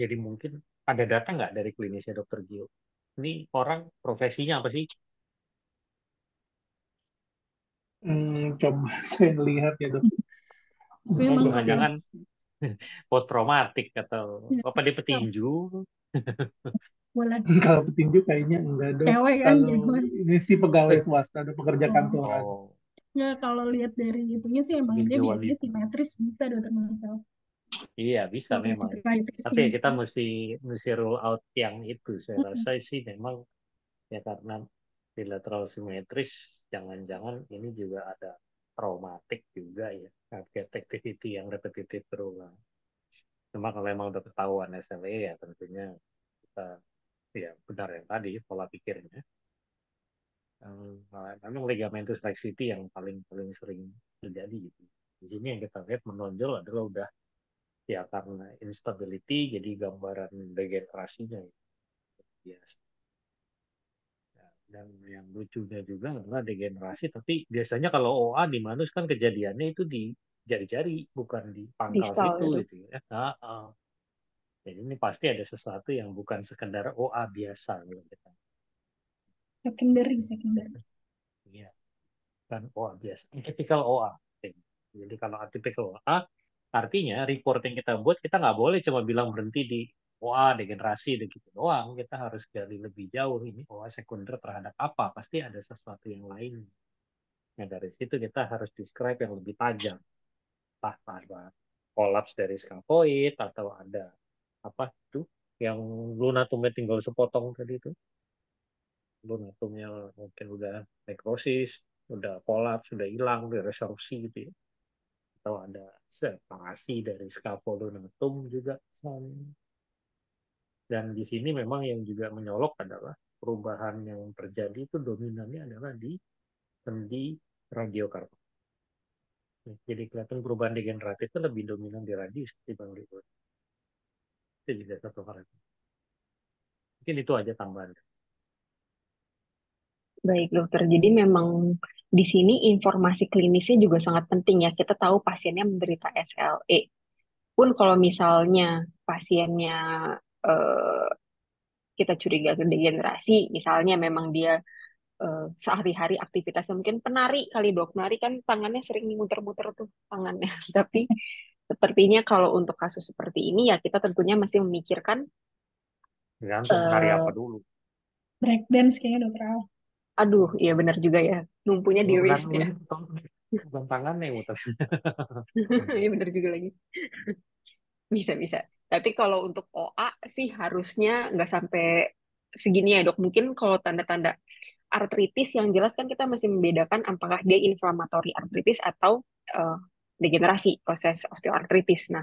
Jadi mungkin ada data nggak dari klinisnya Dokter Gio? Ini orang profesinya apa sih? Coba saya lihat ya dok. Oh, Memang kalau jangan-jangan post traumatik atau ya, apa dia kalau petinju? boleh Kalau petinju kayaknya enggak dok. cewek kan Kalau cewek. ini sih pegawai swasta, ada pekerja Oh. kantoran. Oh, Ya kalau lihat dari itunya sih emang dia petinju biasanya wanita. simetris bisa dokter Marcel. Iya, bisa Kalau memang. Tapi ya kita mesti rule out yang itu. Saya rasa sih memang ya karena bilateral simetris, jangan-jangan ini juga ada traumatik juga ya. Target activity yang repetitif berulang. Cuma kalau emang udah ketahuan SLE ya tentunya kita ya benar yang tadi pola pikirnya. Memang ligamentus laxity yang paling paling sering terjadi gitu. Di sini yang kita lihat menonjol adalah udah ya karena instability jadi gambaran degenerasinya ya. Biasa. Ya, dan yang lucunya juga adalah degenerasi, tapi biasanya kalau OA di manus kan kejadiannya itu di jari-jari, bukan di pangkal Distal situ itu. gitu ya. Jadi ini pasti ada sesuatu yang bukan sekedar OA biasa gitu kita. secondary. Iya, kan OA biasa. Typical OA. Jadi kalau atypical OA, artinya report yang kita buat kita nggak boleh cuma bilang berhenti di OA degenerasi gitu doang. Kita harus gali lebih jauh ini OA sekunder terhadap apa? Pasti ada sesuatu yang lain. Nah dari situ kita harus describe yang lebih tajam. Entah ada kolaps dari skafoid atau ada apa itu yang lunatumnya tinggal sepotong tadi itu. Lunatumnya mungkin udah nekrosis, udah kolaps, udah hilang, udah resorpsi gitu ya. Atau ada separasi dari scaphodonatum juga. Dan di sini memang yang juga menyolok adalah perubahan yang terjadi itu dominannya adalah di sendi radiokarpal. Jadi kelihatan perubahan degeneratif itu lebih dominan di radius ketimbang di urut. Itu juga satu hal. Mungkin itu aja tambahan. Baik, dokter. Jadi memang di sini informasi klinisnya juga sangat penting ya. Kita tahu pasiennya menderita SLE. Pun kalau misalnya pasiennya eh, kita curiga ke degenerasi, misalnya memang dia sehari-hari aktivitasnya mungkin penari kali dok. Penari kan tangannya sering muter-muter tuh tangannya. Tapi sepertinya kalau untuk kasus seperti ini ya kita tentunya masih memikirkan Tergantung nari apa eh, dulu. Breakdance kayaknya dokter Al. aduh, iya benar juga ya. Numpunya di Kalau wrist ya. bukan tangannya yang muter. Iya benar juga lagi. Bisa, bisa. Tapi kalau untuk OA sih harusnya nggak sampai segini ya dok. Mungkin kalau tanda-tanda artritis yang jelas kan kita masih membedakan apakah dia inflamatory artritis atau eh, degenerasi, proses osteoartritis. Nah,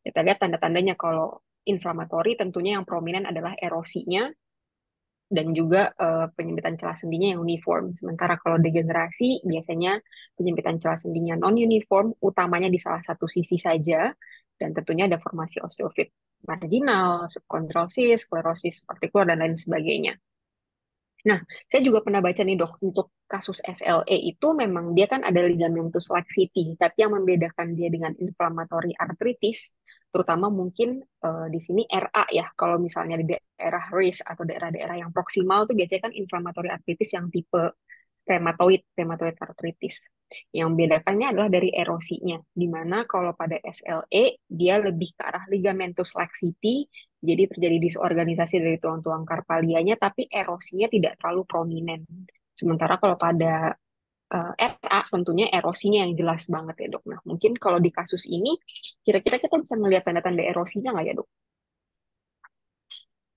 kita lihat tanda-tandanya kalau inflamatory tentunya yang prominent adalah erosinya dan juga penyempitan celah sendinya yang uniform. Sementara kalau degenerasi biasanya penyempitan celah sendinya non-uniform, utamanya di salah satu sisi saja, dan tentunya ada formasi osteofit marginal, subchondrosis, sklerosis partikular, dan lain sebagainya. Nah, saya juga pernah baca nih dok, untuk kasus SLE itu memang dia kan ada ligamentus laxity, tapi yang membedakan dia dengan inflammatory arthritis, terutama mungkin di sini RA ya, kalau misalnya di daerah wrist atau daerah-daerah yang proksimal tuh biasanya kan inflammatory arthritis yang tipe rheumatoid arthritis. Yang membedakannya adalah dari erosinya, di mana kalau pada SLE dia lebih ke arah ligamentus laxity, jadi terjadi disorganisasi dari tulang-tulang karpalianya, tapi erosinya tidak terlalu prominent. Sementara kalau pada RA tentunya erosinya yang jelas banget ya dok. Nah mungkin kalau di kasus ini, kira-kira kita bisa melihat tanda-tanda erosinya nggak ya dok?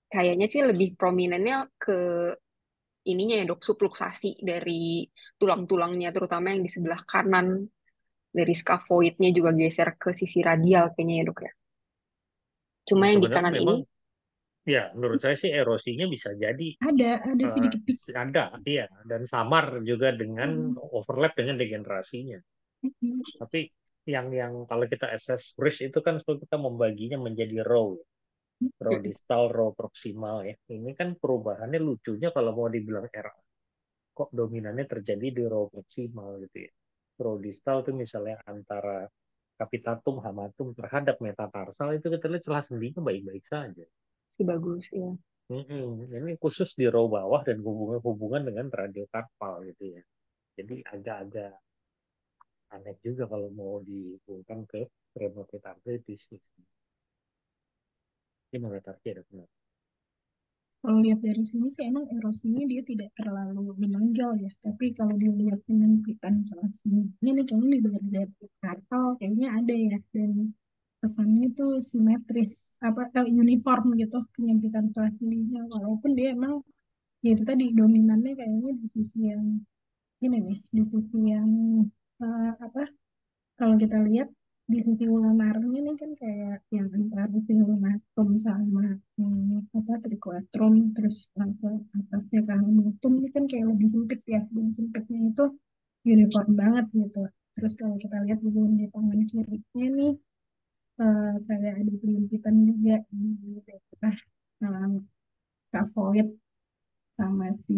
Kayaknya sih lebih prominennya ke ininya ya dok, subluksasi dari tulang-tulangnya, terutama yang di sebelah kanan Dari scaphoidnya juga geser ke sisi radial kayaknya ya dok ya. Cuma Ya yang di sebenarnya kanan ini, memang ya menurut saya sih erosinya bisa jadi Ada eh, sedikit dikit. ada, iya, dan samar juga dengan Hmm. overlap dengan degenerasinya. Hmm. Tapi yang kalau kita assess risk itu kan sebenarnya kita membaginya menjadi row, row distal, row proximal ya. Ini kan perubahannya lucunya kalau mau dibilang RA, kok dominannya terjadi di row proximal gitu ya. Row distal itu misalnya antara capitatum, hamatum terhadap metatarsal itu kita lihat celah sendinya baik-baik saja. sih bagus ya. Ini khusus di row bawah dan hubungan dengan radiokarpal gitu ya. Jadi agak-agak aneh juga kalau mau dihubungkan ke rheumatoid arthritis. Gimana Tarki ada benar? Kalau lihat dari sini sih emang erosinya dia tidak terlalu menonjol ya. Tapi kalau dilihat penyempitan celah sendinya nih kayaknya di daerah karpal kayaknya ada ya. Dan kesannya tuh simetris, uniform gitu penyempitan celah sendinya. Walaupun dia emang ya itu tadi dominannya kayaknya di sisi yang ini nih, di sisi yang apa? Kalau kita lihat di sisi ulnarnya ini kan kayak yang antara sisi ulnatum sama triquetrum terus ke atasnya ke halutum ini kan kayak lebih sempit ya. Dan sempitnya itu uniform banget gitu. Terus kalau kita lihat di tangan kirinya nih kayak ada penyempitan juga di daerah uh, scaphoid sama si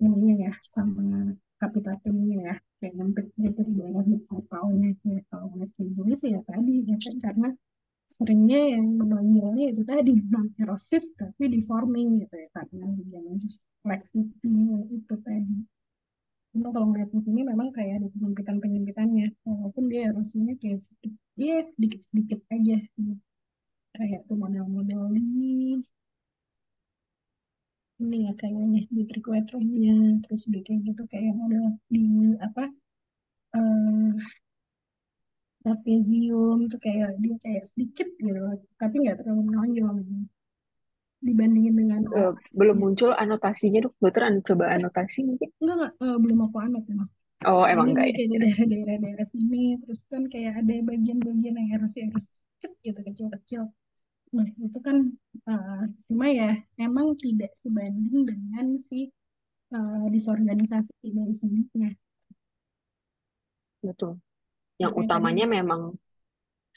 ininya ya sama kapitatumnya ya kayak nyempit gitu di bawah kepalanya kayak kalau masih dulu sih ya tadi ya kan karena seringnya yang menonjolnya itu tadi non erosif tapi deforming gitu ya karena yang flexibility itu tadi. Cuma kalau ngeliat di sini memang kayak ada penyempitan-penyempitannya walaupun dia erosinya kayak sedikit ya dikit-dikit aja kayak tuh model-model ini ya kayaknya di triquetrum-nya terus udah kayak gitu kayak model di apa eh trapezium tuh kayak dia kayak sedikit gitu tapi nggak terlalu menonjol dibandingin dengan Belum muncul anotasinya dok. Dokter coba anotasi mungkin. enggak belum aku anut emang Oh emang ini enggak nih ya. kayak di daerah-daerah sini terus kan kayak ada bagian-bagian yang erosi-erosi sedikit gitu kecil-kecil nah itu kan cuma ya emang tidak sebanding dengan si disorganisasi dari sininya. Betul. Yang Makanya tadi utamanya memang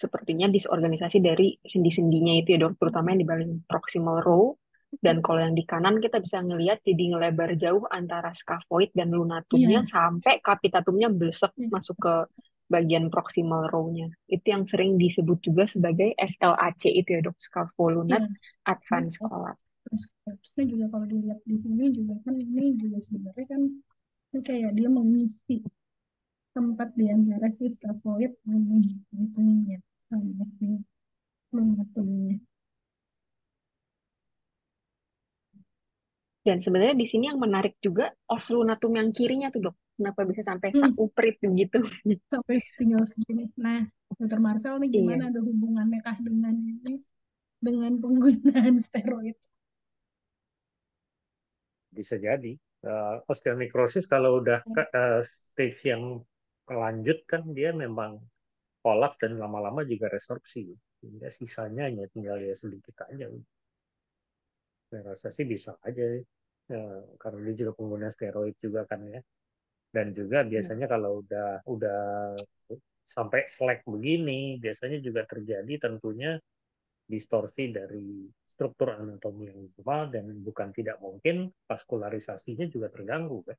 sepertinya disorganisasi dari sendi-sendinya itu ya dok, terutama yang di paling proximal row. Dan kalau yang di kanan kita bisa ngelihat jadi ngelebar jauh antara scaphoid dan lunatumnya iya sampai capitatumnya blesek iya masuk ke bagian proximal row-nya. Itu yang sering disebut juga sebagai SLAC itu ya dok, iya scapholunate advance betul. collapse. Terus harusnya juga kalau dilihat di sini juga kan ini juga sebenarnya kan ini kayak dia mengisi tempat di antara si scaphoid dan itunya sama si lunatumnya. Dan sebenarnya di sini yang menarik juga os lunatum yang kirinya tuh dok. Kenapa bisa sampai Hmm, sauprit begitu? sampai tinggal segini. Nah, Dr. Marcel nih gimana Iya, ada hubungannya kah dengan ini dengan penggunaan steroid? Bisa jadi. Osteonekrosis kalau udah ke stage yang lanjut kan dia memang kolaps dan lama-lama juga resorpsi. Sehingga sisanya hanya tinggal ya sedikit aja. Saya rasa sih bisa aja. Karena dia juga pengguna steroid juga kan ya. Dan juga Ya, biasanya kalau udah sampai slack begini, biasanya juga terjadi tentunya distorsi dari struktur anatomi yang normal dan bukan tidak mungkin vaskularisasinya juga terganggu kan.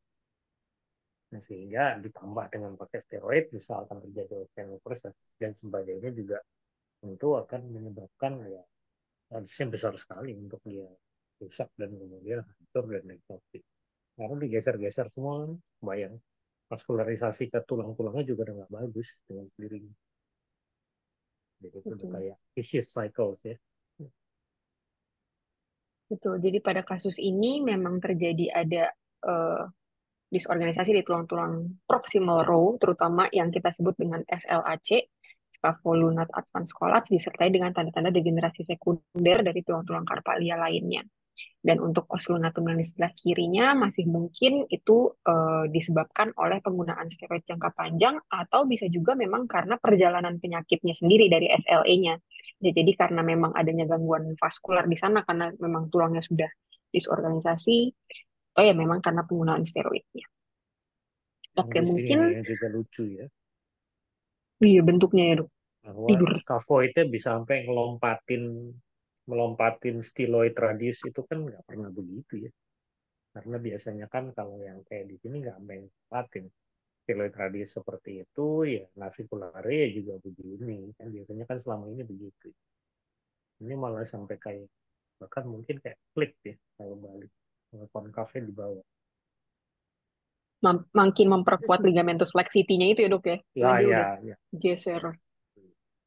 Nah, sehingga ditambah dengan pakai steroid bisa akan terjadi osteoporosis dan sebagainya juga tentu akan menyebabkan ya chance besar sekali untuk dia rusak dan kemudian hancur dan nekrotik. Karena digeser-geser semua, bayang vaskularisasi ke tulang-tulangnya juga udah nggak bagus dengan sendirinya. Jadi itu udah betul. kayak vicious cycles ya. Betul. Jadi pada kasus ini memang terjadi ada eh, disorganisasi di tulang-tulang proximal row, terutama yang kita sebut dengan SLAC, scapholunate advance collapse, disertai dengan tanda-tanda degenerasi sekunder dari tulang-tulang karpalia lainnya. Dan untuk osteoanatomi di sebelah kirinya masih mungkin itu disebabkan oleh penggunaan steroid jangka panjang atau bisa juga memang karena perjalanan penyakitnya sendiri dari SLE-nya. Ya, jadi karena memang adanya gangguan vaskular di sana karena memang tulangnya sudah disorganisasi atau ya memang karena penggunaan steroidnya. Yang Oke, di sini mungkin nih yang juga lucu ya, iya bentuknya ya dok, bahwa tidur. skavoidnya bisa sampai melompatin stiloid radius itu kan nggak pernah begitu ya. Karena biasanya kan kalau yang kayak di sini nggak sampai melompatin. Stiloid radius seperti itu ya naviculare ya juga begini. Kan biasanya kan selama ini begitu. Ini malah sampai kayak bahkan mungkin kayak flip ya kalau balik. Kalau konkavnya di bawah. Makin memperkuat ligamentus laxity-nya itu ya dok ya, karena Ya, dia udah ya, ya. geser.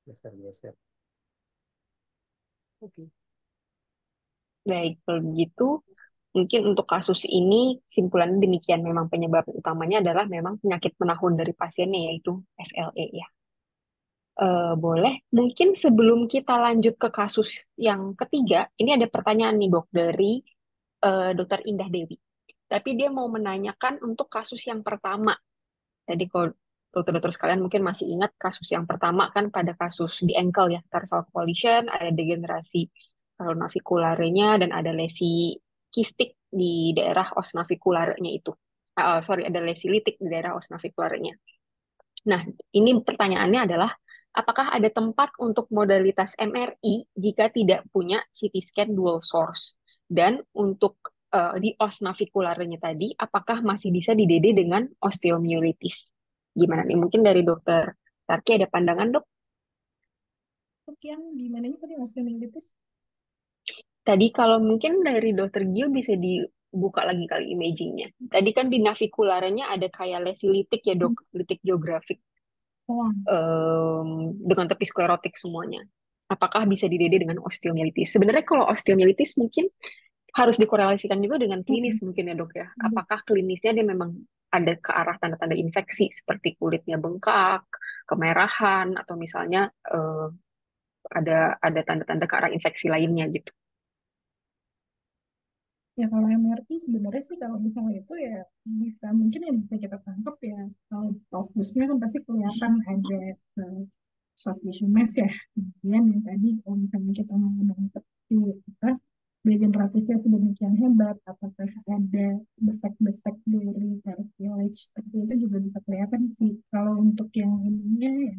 Geser-geser. Oke. Baik, kalau begitu mungkin untuk kasus ini simpulannya demikian. Memang penyebab utamanya adalah memang penyakit menahun dari pasiennya yaitu SLE ya. Boleh, mungkin sebelum kita lanjut ke kasus yang ketiga, ini ada pertanyaan nih dok dari Dokter Indah Dewi. Tapi dia mau menanyakan untuk kasus yang pertama. Tadi kalau dokter-dokter sekalian mungkin masih ingat kasus yang pertama kan pada kasus di ankle ya, tarsal collision, ada degenerasi saluran navikularnya dan ada lesi kistik di daerah os navikularnya itu. Sorry, ada lesi litik di daerah os navikularnya. Nah, ini pertanyaannya adalah, apakah ada tempat untuk modalitas MRI jika tidak punya CT scan dual source? Dan untuk di os navikularnya tadi, apakah masih bisa didede dengan osteomyelitis? Gimana nih? Mungkin dari dokter Tarki ada pandangan, dok? Untuk yang gimana nih tadi osteomielitis? Tadi kalau mungkin dari dokter Gio bisa dibuka lagi kali imagingnya. Tadi kan di navikularnya ada kayak lesi litik ya, dok, litik geografik. Oh, Dengan tepi sklerotik semuanya. Apakah bisa didede dengan osteomielitis? Sebenarnya kalau osteomielitis mungkin harus dikorelasikan juga dengan klinis mungkin ya dok ya. Apakah klinisnya dia memang ada ke arah tanda-tanda infeksi seperti kulitnya bengkak, kemerahan, atau misalnya ada tanda-tanda ke arah infeksi lainnya gitu. ya kalau MRI sebenarnya sih kalau misalnya itu ya bisa mungkin yang bisa kita tangkap ya kalau fokusnya kan pasti kelihatan ada soft tissue mass ya. Kemudian yang tadi kalau misalnya kita mau menangkap si apa degeneratifnya sedemikian hebat, apakah ada besek-besek dari cartilage seperti itu juga bisa kelihatan sih. Kalau untuk yang ininya ya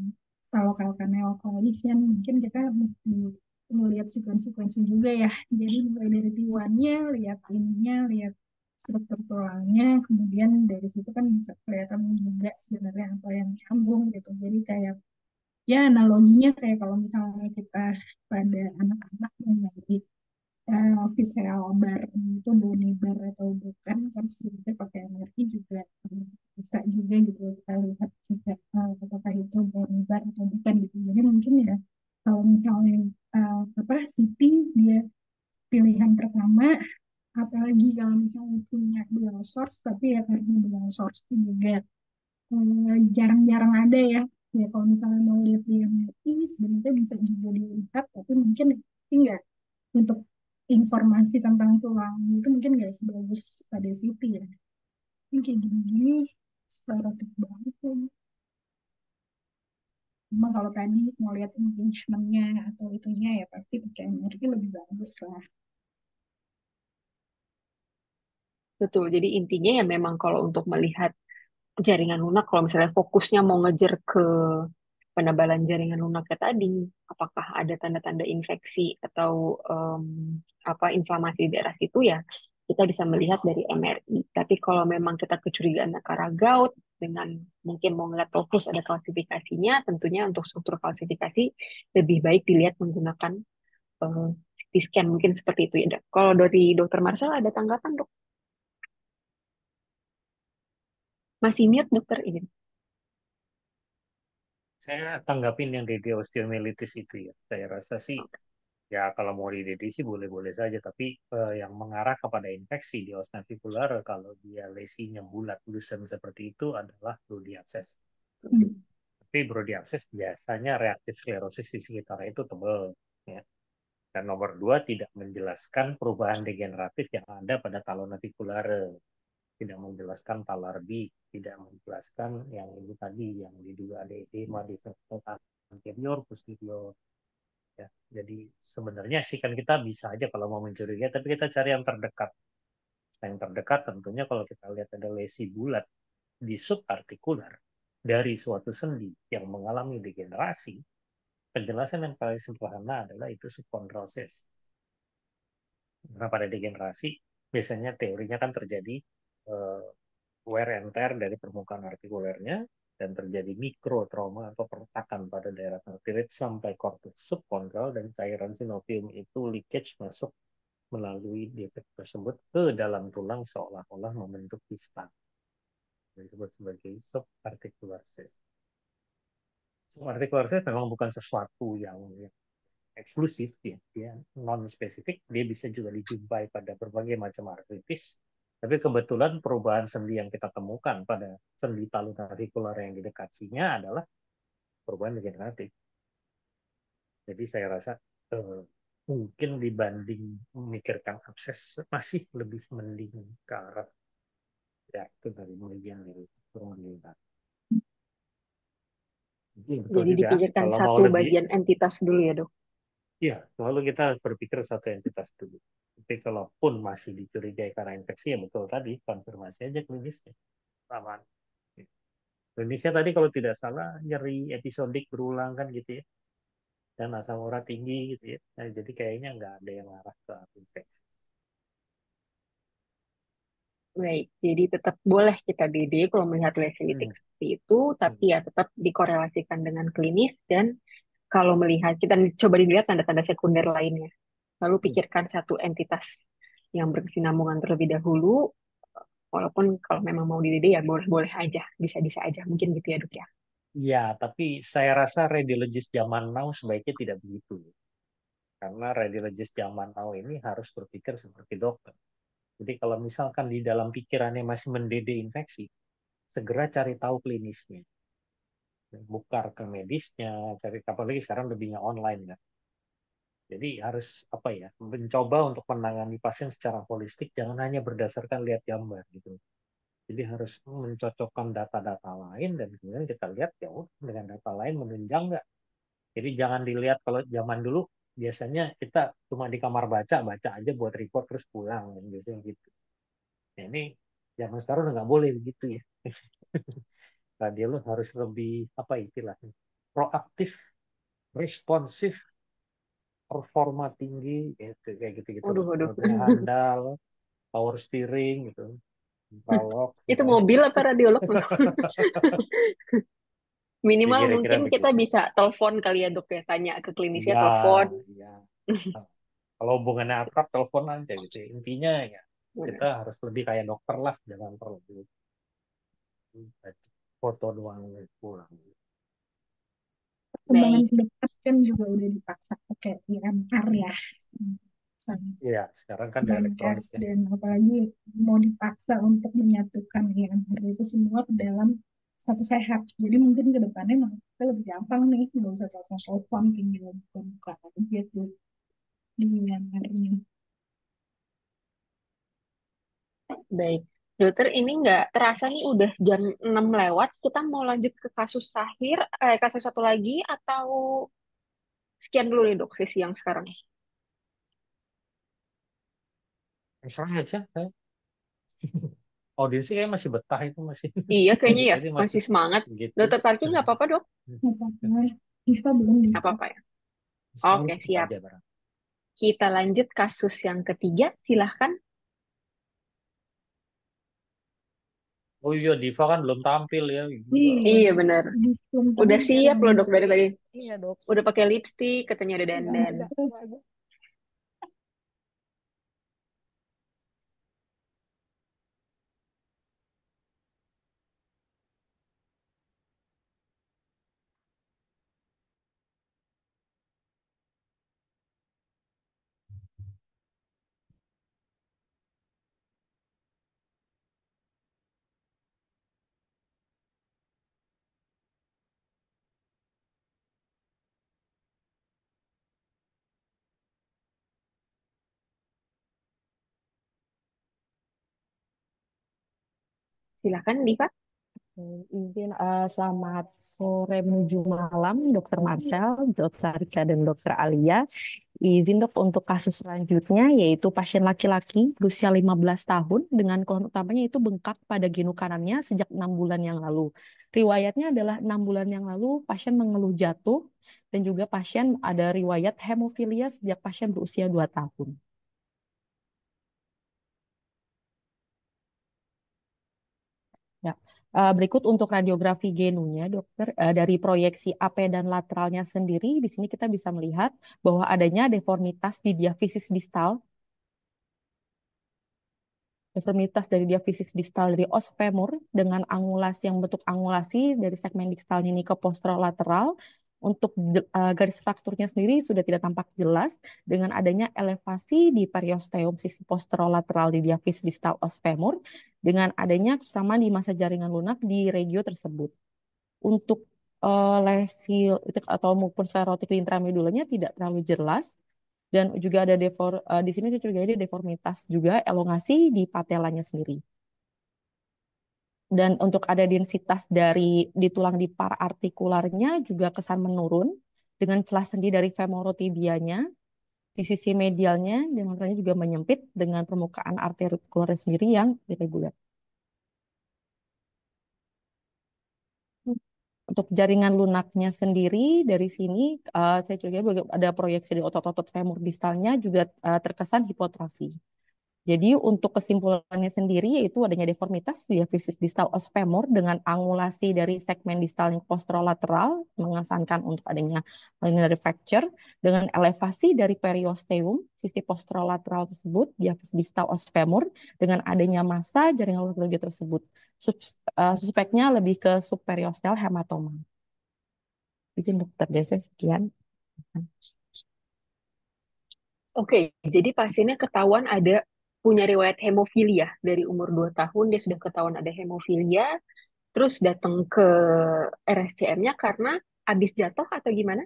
kalau calcaneal coalition mungkin kita mesti melihat sekuensi-sekuensi juga ya. Jadi mulai dari T1-nya, lihat ininya, lihat struktur tulangnya, kemudian dari situ kan bisa kelihatan juga sebenarnya apa yang nyambung gitu. Jadi kayak ya analoginya kayak kalau misalnya kita pada anak-anak yang nyari visceral bar itu bony bar atau bukan kan sebenarnya pakai MRI juga bisa juga gitu kita lihat juga apakah itu bony bar atau bukan gitu. Jadi mungkin ya kalau misalnya apa CT dia pilihan pertama, apalagi kalau misalnya punya dual source, tapi ya karena dual source itu juga jarang-jarang ada ya. Ya kalau misalnya mau lihat di MRI sebenarnya bisa juga dilihat, tapi mungkin enggak untuk informasi tentang tulang itu mungkin nggak sebagus pada CT ya. Ini kayak gini-gini separatif banget ya. Cuma kalau tadi mau lihat engagementnya atau itunya ya pasti pakai MRI lebih bagus lah. Betul. Jadi intinya ya memang kalau untuk melihat jaringan lunak, kalau misalnya fokusnya mau ngejar ke penebalan jaringan lunaknya tadi, apakah ada tanda-tanda infeksi atau apa inflamasi di daerah situ ya, kita bisa melihat dari MRI. Tapi kalau memang kita kecurigaan ke arah gout, dengan mungkin mau ngeliat fokus ada klasifikasinya, tentunya untuk struktur klasifikasi lebih baik dilihat menggunakan eh, CT scan mungkin seperti itu ya, Dok. Kalau dari Dokter Marcel ada tanggapan, Dok? Masih mute, Dokter ini. Saya tanggapin yang DD osteomyelitis itu ya. Saya rasa sih ya kalau mau di DD sih boleh-boleh saja, tapi yang mengarah kepada infeksi di os navikular kalau dia lesinya bulat lusen seperti itu adalah brodiabses. Tapi brodiabses biasanya reaktif sklerosis di sekitar itu tebal ya. Dan nomor dua, tidak menjelaskan perubahan degeneratif yang ada pada talon naviculare, tidak menjelaskan talardi, tidak menjelaskan yang ini tadi, yang diduga ada edema di segmen anterior, posterior. Ya, jadi sebenarnya sih kan kita bisa aja kalau mau mencurigai, tapi kita cari yang terdekat. Yang terdekat tentunya kalau kita lihat ada lesi bulat di subartikular dari suatu sendi yang mengalami degenerasi, penjelasan yang paling sederhana adalah itu subchondral cyst. Karena pada degenerasi biasanya teorinya kan terjadi wear and tear dari permukaan artikulernya dan terjadi mikrotrauma atau peretakan pada daerah arterit sampai korteks subchondral dan cairan sinovium itu leakage masuk melalui defek tersebut ke dalam tulang seolah-olah membentuk kista. Disebut sebagai subarticular cyst. Subarticular cyst memang bukan sesuatu yang eksklusif, ya. Dia non-spesifik, dia bisa juga dijumpai pada berbagai macam artritis. Tapi kebetulan perubahan sendi yang kita temukan pada sendi talus navikular yang didekatinya adalah perubahan degeneratif. Jadi saya rasa mungkin dibanding memikirkan abses masih lebih mending ke arah ya itu dari bagian dari perubahan. Betul Jadi juga dipikirkan kalau mau satu lebih. bagian entitas dulu ya, Dok. Iya, selalu kita berpikir satu entitas dulu. Tapi kalaupun masih dicurigai karena infeksi, ya betul tadi, konfirmasi aja klinisnya. Aman. Klinisnya tadi kalau tidak salah, nyeri episodik berulang kan gitu ya. Dan asam urat tinggi gitu ya. Nah, jadi kayaknya nggak ada yang arah ke infeksi. Baik, jadi tetap boleh kita BD kalau melihat lesi litik seperti itu, tapi ya tetap dikorelasikan dengan klinis dan kalau melihat kita coba dilihat tanda-tanda sekunder lainnya. Lalu pikirkan satu entitas yang berkesinambungan terlebih dahulu, walaupun kalau memang mau di-DD ya boleh-boleh aja, bisa-bisa aja, mungkin gitu ya, Dok ya. Ya, tapi saya rasa radiologis zaman now sebaiknya tidak begitu. Karena radiologis zaman now ini harus berpikir seperti dokter. Jadi kalau misalkan di dalam pikirannya masih mendede infeksi, segera cari tahu klinisnya. Buka rekam medisnya, cari apalagi sekarang lebihnya online kan. Jadi harus apa ya, mencoba untuk menangani pasien secara holistik, jangan hanya berdasarkan lihat gambar gitu. Jadi harus mencocokkan data-data lain dan kemudian kita lihat ya dengan data lain menunjang nggak. Jadi jangan dilihat kalau zaman dulu biasanya kita cuma di kamar baca baca aja buat report terus pulang dan biasanya gitu. Nah, ini zaman sekarang udah nggak boleh begitu ya. Dia lo harus lebih apa istilahnya proaktif, responsif, performa tinggi, gitu, kayak gitu-gitu Waduh, loh. waduh. Mobilnya handal, power steering gitu, balok, Itu gitu. mobil apa radiolog? Ya Minimal kira-kira mungkin kita begitu. bisa telepon kali ya, Dok ya, tanya ke klinisnya Iya, telepon. iya. Kalau hubungannya akrab, telepon aja gitu. Intinya ya kita Benar. harus lebih kayak dokter lah, jangan terlalu foto doang pulang. Perkembangan Baik. ke depan kan juga udah dipaksa pakai IMR ya. Iya, sekarang kan ada Menkes elektronik ya. dan apalagi mau dipaksa untuk menyatukan IMR itu semua ke dalam satu sehat. Jadi mungkin ke depannya malah kita lebih gampang nih, nggak usah telepon, tinggal buka aja tuh di IMR-nya. Baik. Dokter, ini nggak terasa nih udah jam 6 lewat. Kita mau lanjut ke kasus terakhir, kasus satu lagi, atau sekian dulu nih dok sesi yang sekarang? Misalnya aja, audiensnya kayak masih betah itu masih. Iya, kayaknya ya Jadi masih masih semangat. gitu. Dokter Tarki nggak apa-apa dok? Apa-apa. Bisa belum Nggak bisa. apa-apa ya? Sekarang Oke, cepat siap. aja barang. Kita lanjut kasus yang ketiga, silahkan. Oh iya, Diva kan belum tampil ya. Gila. Iya, Iya benar. disumpah Udah siap loh keren. dok dari tadi. Iya dok, Udah pakai lipstick, katanya udah nggak dandan. ada, nggak ada. Silakan, Diva. Izin selamat sore menuju malam, Dokter Marcel, Dokter Rika, dan Dokter Alia. Izin dok untuk kasus selanjutnya yaitu pasien laki-laki berusia 15 tahun dengan keluhan utamanya itu bengkak pada genu kanannya sejak 6 bulan yang lalu. Riwayatnya adalah 6 bulan yang lalu pasien mengeluh jatuh dan juga pasien ada riwayat hemofilia sejak pasien berusia 2 tahun. Ya. Berikut untuk radiografi genunya, dokter. Dari proyeksi AP dan lateralnya sendiri, di sini kita bisa melihat bahwa adanya deformitas di diafisis distal. Deformitas dari diafisis distal dari os femur dengan angulasi yang bentuk angulasi dari segmen distalnya ini ke posterolateral. Untuk garis frakturnya sendiri sudah tidak tampak jelas dengan adanya elevasi di periosteum sisi posterolateral di diafisis distal os femur dengan adanya keseraman di massa jaringan lunak di regio tersebut. Untuk lesi atau maupun sklerotik di intramedulanya tidak terlalu jelas dan juga ada di sini juga ada deformitas juga elongasi di patelanya sendiri. Dan untuk ada densitas di tulang di paraartikularnya juga kesan menurun dengan celah sendi dari femorotibianya di sisi medialnya dan matanya juga menyempit dengan permukaan arterikular sendiri yang irregular. Untuk jaringan lunaknya sendiri dari sini saya juga ada proyeksi di otot-otot femur distalnya juga terkesan hipotrofi. Jadi untuk kesimpulannya sendiri yaitu adanya deformitas diafisis distal os femur dengan angulasi dari segmen distal posterolateral mengesankan untuk adanya linear fracture dengan elevasi dari periosteum sisi posterolateral tersebut diafisis distal os femur dengan adanya massa jaringan lunak tersebut. Suspeknya lebih ke subperiosteal hematoma. Izin dokter Desa sekian. Oke, jadi pasiennya ketahuan ada punya riwayat hemofilia dari umur 2 tahun, dia sudah ketahuan ada hemofilia, terus datang ke RSCM-nya karena habis jatuh atau gimana?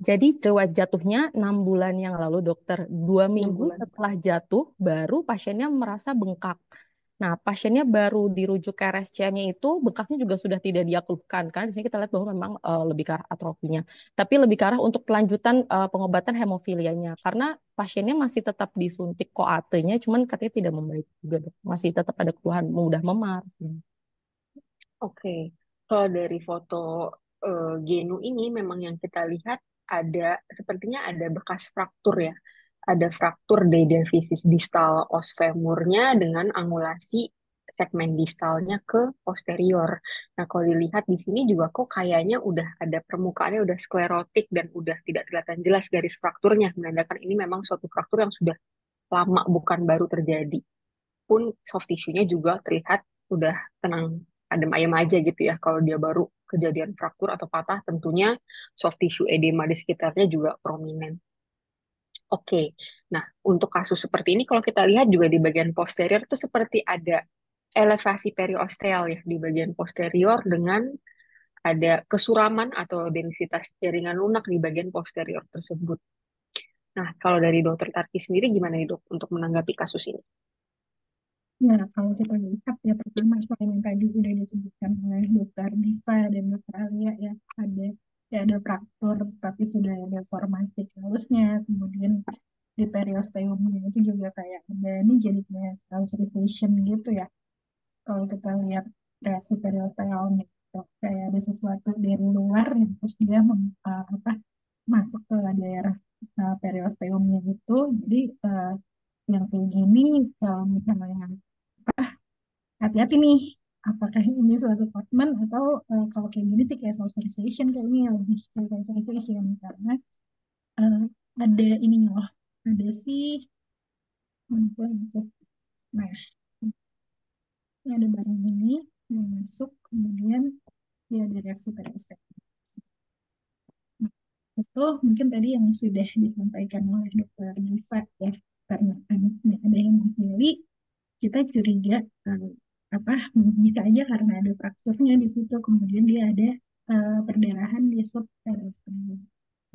Jadi riwayat jatuhnya 6 bulan yang lalu dokter. 2 6 minggu bulan. setelah jatuh baru pasiennya merasa bengkak. Nah pasiennya baru dirujuk ke RSCM-nya itu bengkaknya juga sudah tidak dia keluhkan. Karena di sini kita lihat bahwa memang lebih ke arah atrofinya. Tapi lebih ke arah untuk kelanjutan pengobatan hemofilianya. Karena pasiennya masih tetap disuntik koatenya, cuman katanya tidak membaik juga dok. Masih tetap ada keluhan mudah memar. Oke, kalau dari foto genu ini memang yang kita lihat sepertinya ada bekas fraktur ya. Ada fraktur di diafisis distal os femurnya dengan angulasi segmen distalnya ke posterior. Nah, kalau dilihat di sini juga kok kayaknya udah ada permukaannya udah sklerotik dan udah tidak kelihatan jelas garis frakturnya, menandakan ini memang suatu fraktur yang sudah lama bukan baru terjadi. Pun soft tissue-nya juga terlihat udah tenang, adem ayem aja gitu ya. Kalau dia baru kejadian fraktur atau patah, tentunya soft tissue edema di sekitarnya juga prominent. Oke, nah untuk kasus seperti ini kalau kita lihat juga di bagian posterior itu seperti ada elevasi periosteal ya di bagian posterior dengan ada kesuraman atau densitas jaringan lunak di bagian posterior tersebut. Nah, kalau dari dokter Tarki sendiri gimana nih dok untuk menanggapi kasus ini? Nah, kalau kita lihat ya pertama selain yang tadi udah disebutkan oleh dokter Diva dan dokter Alia ya ada fraktur tapi sudah ada formasi halusnya, kemudian di periosteumnya itu juga kayak ada ini jadi kayak calcification gitu ya. Kalau kita lihat reaksi periosteumnya itu kayak ada sesuatu dari luar yang terus dia masuk ke daerah periosteumnya itu. Jadi yang kayak gini kalau misalnya hati-hati nih apakah ini suatu treatment atau kalau kayak gini sih kayak socialization kayaknya lebih kayak socialization karena eh, ada ininya loh ada sih nah ini ada barang ini yang masuk kemudian dia ada reaksi pada ustaz. Nah, itu mungkin tadi yang sudah disampaikan oleh dokter Diva ya karena ada hemofili kita curiga apa bisa aja karena ada frakturnya di situ kemudian dia ada perdarahan di subperitoneum.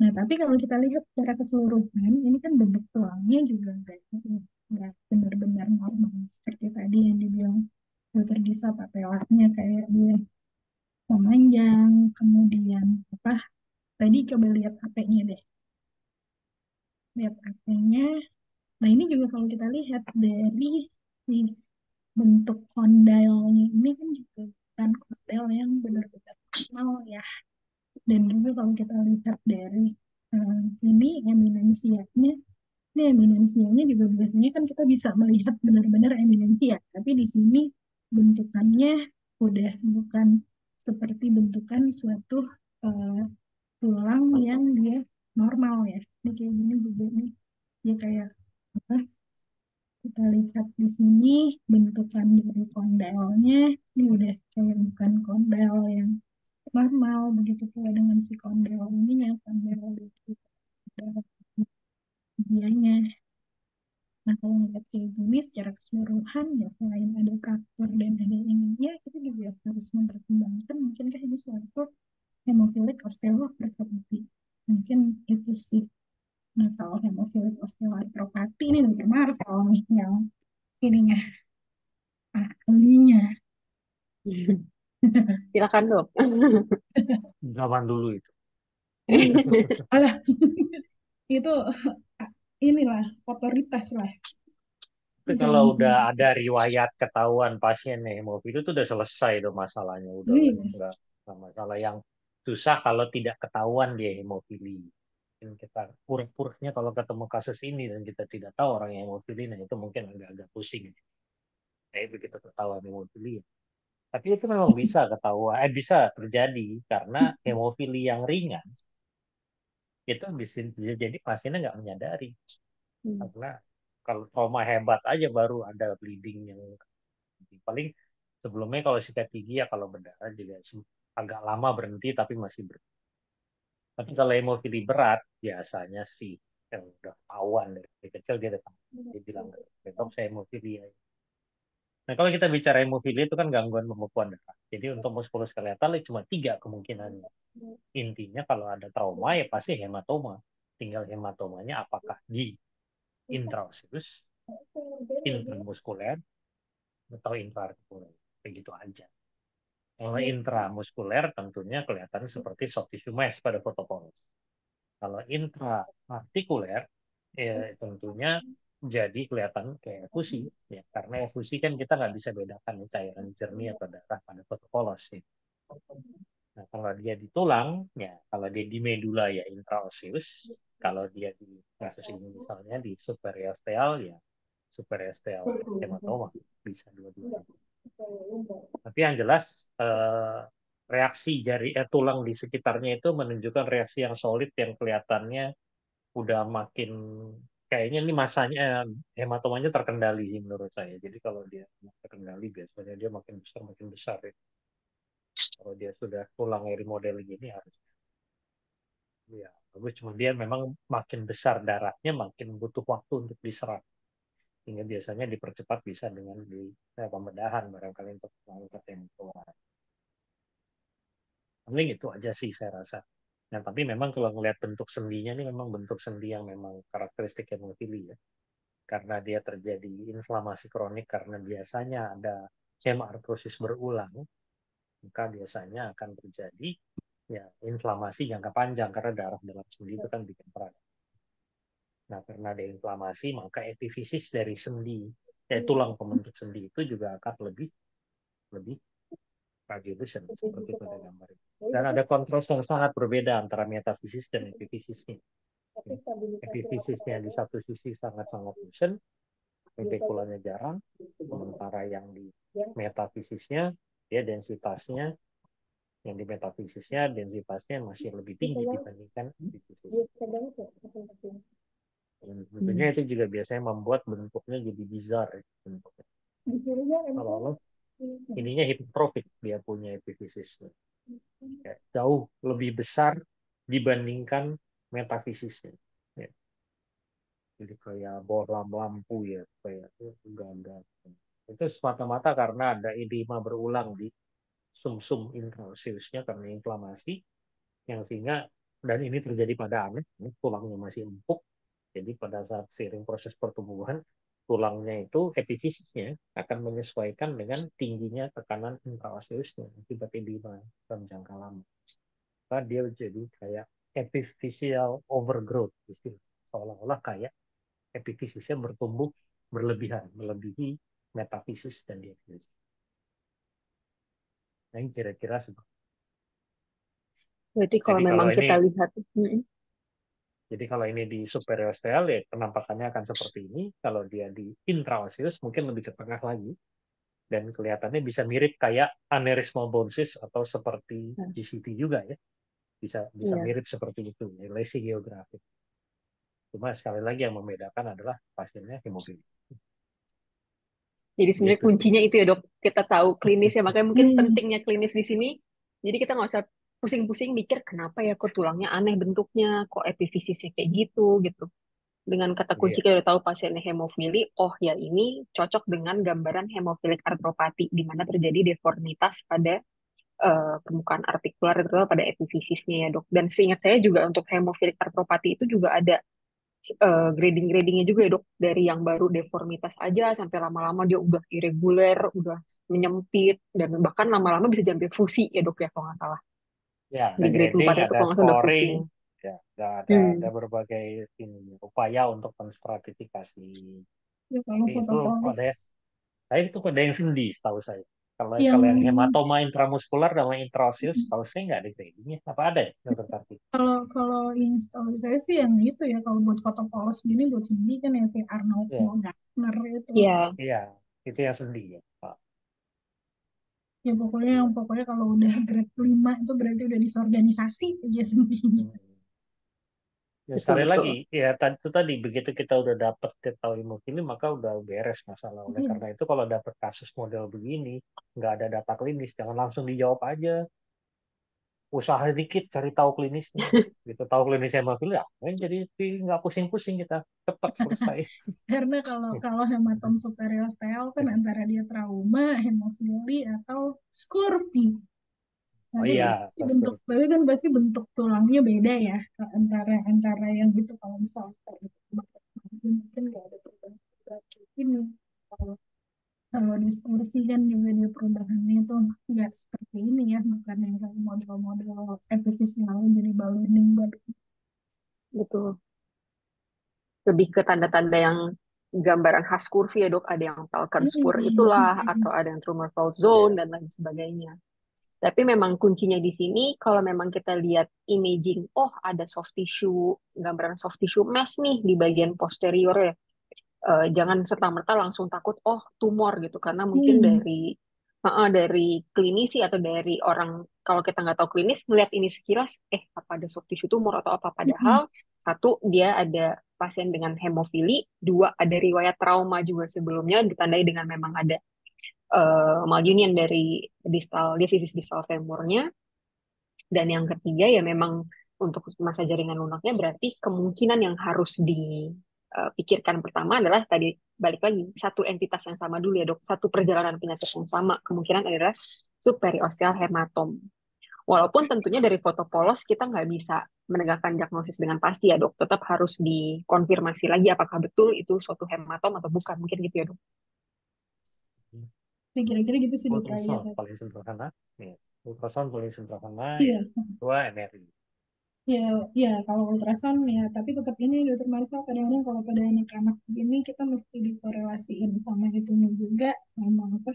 Nah tapi kalau kita lihat secara keseluruhan ini kan bentuk tulangnya juga nggak benar-benar normal seperti tadi yang dibilang dokter Diva patelanya kayak dia memanjang, kemudian apa? Tadi coba lihat AP-nya deh, lihat AP-nya. Nah ini juga kalau kita lihat dari si bentuk kondilnya ini kan juga bukan kondil yang benar-benar normal ya. Dan juga kalau kita lihat dari ini eminensianya, ini eminensianya juga biasanya kan kita bisa melihat benar-benar eminensia, tapi di sini bentukannya udah bukan seperti bentukan suatu eh, tulang yang dia normal ya. Ini kayak gini juga nih, dia kayak apa? Kita lihat di sini bentukan dari kondilnya, ini udah kayak bukan kondil yang normal, begitu pula dengan si kondil ininya, kondil di dianya. Nah, kalau ngeliat kayak gini secara keseluruhan, ya selain ada fraktur dan ada ininya, kita juga harus mempertimbangkan mungkinkah ini suatu hemofilik osteoarthropathy. Mungkin itu sih. Nah, kalau hemofilik osteoarthropathy ini dokter Marvel nih yang ininya, ahlinya. Silakan dok. Zaman dulu itu. Alah, itu inilah otoritas lah. Tapi kalau udah ada riwayat ketahuan pasiennya hemofili itu udah selesai tuh masalahnya. Udah Iya. nggak masalah. Yang susah kalau tidak ketahuan dia hemofili. Mungkin kita puruk-puruknya kalau ketemu kasus ini dan kita tidak tahu orang yang hemofili, nah itu mungkin agak-agak pusing. Kayak begitu ketahuan hemofili. Tapi itu memang bisa ketahuan, bisa terjadi karena hemofili yang ringan itu bisa jadi pasiennya nggak menyadari. Karena kalau trauma hebat aja baru ada bleeding yang paling sebelumnya kalau sikat gigi ya kalau berdarah juga agak lama berhenti tapi masih berhenti. Tapi kalau hemofili berat biasanya sih yang udah ketahuan dari kecil dia datang dia bilang dok saya hemofili ya. Nah kalau kita bicara hemofili itu kan gangguan pembekuan darah. Jadi untuk muskuloskeletal cuma 3 kemungkinannya. Intinya kalau ada trauma ya pasti hematoma. Tinggal hematomanya apakah di intraoseus, intramuskuler, atau intraartikuler. Begitu aja. Kalau intramuskuler tentunya kelihatan seperti soft tissue mass pada foto polos. Kalau intraartikuler tentunya jadi kelihatan kayak efusi ya karena efusi kan kita nggak bisa bedakan cairan jernih atau darah pada foto polos ya. Nah, kalau dia di tulang ya kalau dia di medula ya intraoseus, kalau dia di kasus ini misalnya di superiosteal ya superiosteal hematoma bisa dua-duanya. Tapi yang jelas reaksi jari tulang di sekitarnya itu menunjukkan reaksi yang solid yang kelihatannya udah makin kayaknya ini masanya hematomanya terkendali sih menurut saya. Jadi kalau dia terkendali biasanya dia makin besar ya. Kalau dia sudah tulang remodeling ini harus ya bagus. Cuma dia memang makin besar darahnya makin butuh waktu untuk diserap. Sehingga biasanya dipercepat bisa dengan di pembedahan barangkali untuk mengangkat hematoma. Paling itu aja sih saya rasa. Nah, tapi memang kalau ngelihat bentuk sendinya ini memang bentuk sendi yang memang karakteristik hemofili ya. Karena dia terjadi inflamasi kronik karena biasanya ada hemartrosis berulang, maka biasanya akan terjadi ya inflamasi jangka panjang karena darah dalam sendi itu kan bikin peradangan. Nah, karena ada inflamasi, maka epifisis dari sendi, tulang pembentuk sendi itu juga akan lebih lebih radiolution seperti pada gambar ini. Dan ada kontras yang sangat berbeda antara metafisis dan epifisisnya. Epifisisnya di satu sisi sangat-sangat lusen, epikulanya jarang, sementara yang di metafisisnya dia densitasnya yang di metafisisnya densitasnya masih lebih tinggi dibandingkan epifisisnya. Dan tentunya itu juga biasanya membuat bentuknya jadi bizar bentuknya. Kalau ininya hipertrofik dia punya epifisisnya. Ya, jauh lebih besar dibandingkan metafisisnya. Ya. Jadi kayak bohlam lampu ya, kayak ganda. Itu semata-mata karena ada edema berulang di sumsum intraoseusnya karena inflamasi yang sehingga dan ini terjadi pada anak, tulangnya masih empuk. Jadi pada saat seiring proses pertumbuhan tulangnya itu epifisisnya akan menyesuaikan dengan tingginya tekanan intraoseusnya akibat edema dalam jangka lama. Maka dia jadi kayak epifisial overgrowth, istilah seolah-olah kayak epifisisnya bertumbuh berlebihan, melebihi metafisis dan diafisis. Yang kira-kira seperti. Berarti kalau Jadi kalau memang ini kita lihat, Jadi kalau ini di superiosteal ya penampakannya akan seperti ini. Kalau dia di intraoseus mungkin lebih ke tengah lagi dan kelihatannya bisa mirip kayak aneurysmal bone cyst atau seperti GCT juga ya. Bisa iya. mirip seperti itu, ya, lesi geografik. Cuma sekali lagi yang membedakan adalah pasiennya hemofilia. Jadi sebenarnya Gitu. kuncinya itu ya dok, kita tahu klinis ya, makanya mungkin Hmm. pentingnya klinis di sini. Jadi kita nggak usah pusing-pusing mikir kenapa ya kok tulangnya aneh bentuknya, kok epifisisnya kayak gitu gitu. Dengan kata kunci Iya, kita udah tahu pasiennya hemofili, oh ya ini cocok dengan gambaran hemofilik artropati di mana terjadi deformitas pada permukaan artikular itu pada epifisisnya ya dok. Dan seingat saya juga untuk hemofilik artropati itu juga ada grading-gradingnya juga ya dok, dari yang baru deformitas aja sampai lama-lama dia udah irreguler, udah menyempit, dan bahkan lama-lama bisa sampai fusi ya dok ya kalau nggak salah. ya Di ada grade grading, 4 itu ada kalau nggak salah udah fusi. scoring, ya ada Hmm. berbagai ini, upaya untuk menstratifikasi. Ya, kalau Itu fotopolis, ada ya. Saya itu ada yang sendi, setahu saya. Kalau yang kalau yang hematoma intramuskular sama intraoseus, setahu saya nggak ada gradingnya. Apa ada ya, Dokter Karti? kalau kalau yang setahu saya sih yang itu ya, kalau buat fotopolis gini buat sendi kan ya si Arnold Ya, Gardner itu. Ya, iya, itu yang sendi ya, Pak. Ya pokoknya Iya. kalau udah grade 5 itu berarti udah disorganisasi aja sendinya. Hmm. Ya sekali lagi, betul-betul. ya itu tadi begitu kita udah dapet tahu hemofili maka udah beres masalah. Oleh karena itu kalau dapet kasus model begini, nggak ada data klinis, jangan langsung dijawab aja. Usaha dikit cari tahu klinisnya. Gitu tahu klinis hemofili, ya, jadi nggak pusing-pusing kita, cepat selesai. Karena kalau hematom superiosteal kan antara dia trauma, hemofili atau scorpi. Oh Nanti iya, tapi kan berarti bentuk tulangnya beda ya antara antara yang itu kalau misalnya mungkin nggak ada perubahan berarti ini. Kalau kalau diskursi kan juga dia perubahannya tuh nggak seperti ini ya, bukan yang kayak model-model episis yang lain jadi ballooning baru. Betul. Lebih ke tanda-tanda yang gambaran khas kurvi ya dok, ada yang Falcon spur itulah, atau ada yang tumor fault zone, dan lain sebagainya. Tapi memang kuncinya di sini, kalau memang kita lihat imaging, oh ada soft tissue, gambaran soft tissue mass nih di bagian posterior ya. Jangan serta-merta langsung takut, oh tumor gitu, karena mungkin dari klinisi atau dari orang, kalau kita nggak tahu klinis, melihat ini sekilas, apa ada soft tissue tumor atau apa, padahal satu, dia ada pasien dengan hemofili, dua, ada riwayat trauma juga sebelumnya, ditandai dengan memang ada malunion dari divisis distal femurnya, dan yang ketiga ya memang untuk masa jaringan lunaknya berarti kemungkinan yang harus dipikirkan pertama adalah tadi balik lagi satu entitas yang sama dulu ya dok, satu perjalanan penyakit yang sama, kemungkinan adalah superiosteal hematom. Walaupun tentunya dari foto polos kita nggak bisa menegakkan diagnosis dengan pasti ya dok, tetap harus dikonfirmasi lagi apakah betul itu suatu hematom atau bukan, mungkin gitu ya dok. Ya, kira-kira gitu sih dok ya. ultrasound paling sederhana. Ya. Ultrasound paling sederhana Iya, ya. Dua MRI. ya, ya kalau ultrasound ya, tapi tetap ini dokter Marisa kadang-kadang kalau pada anak-anak ini kita mesti dikorelasiin sama itunya juga, sama apa?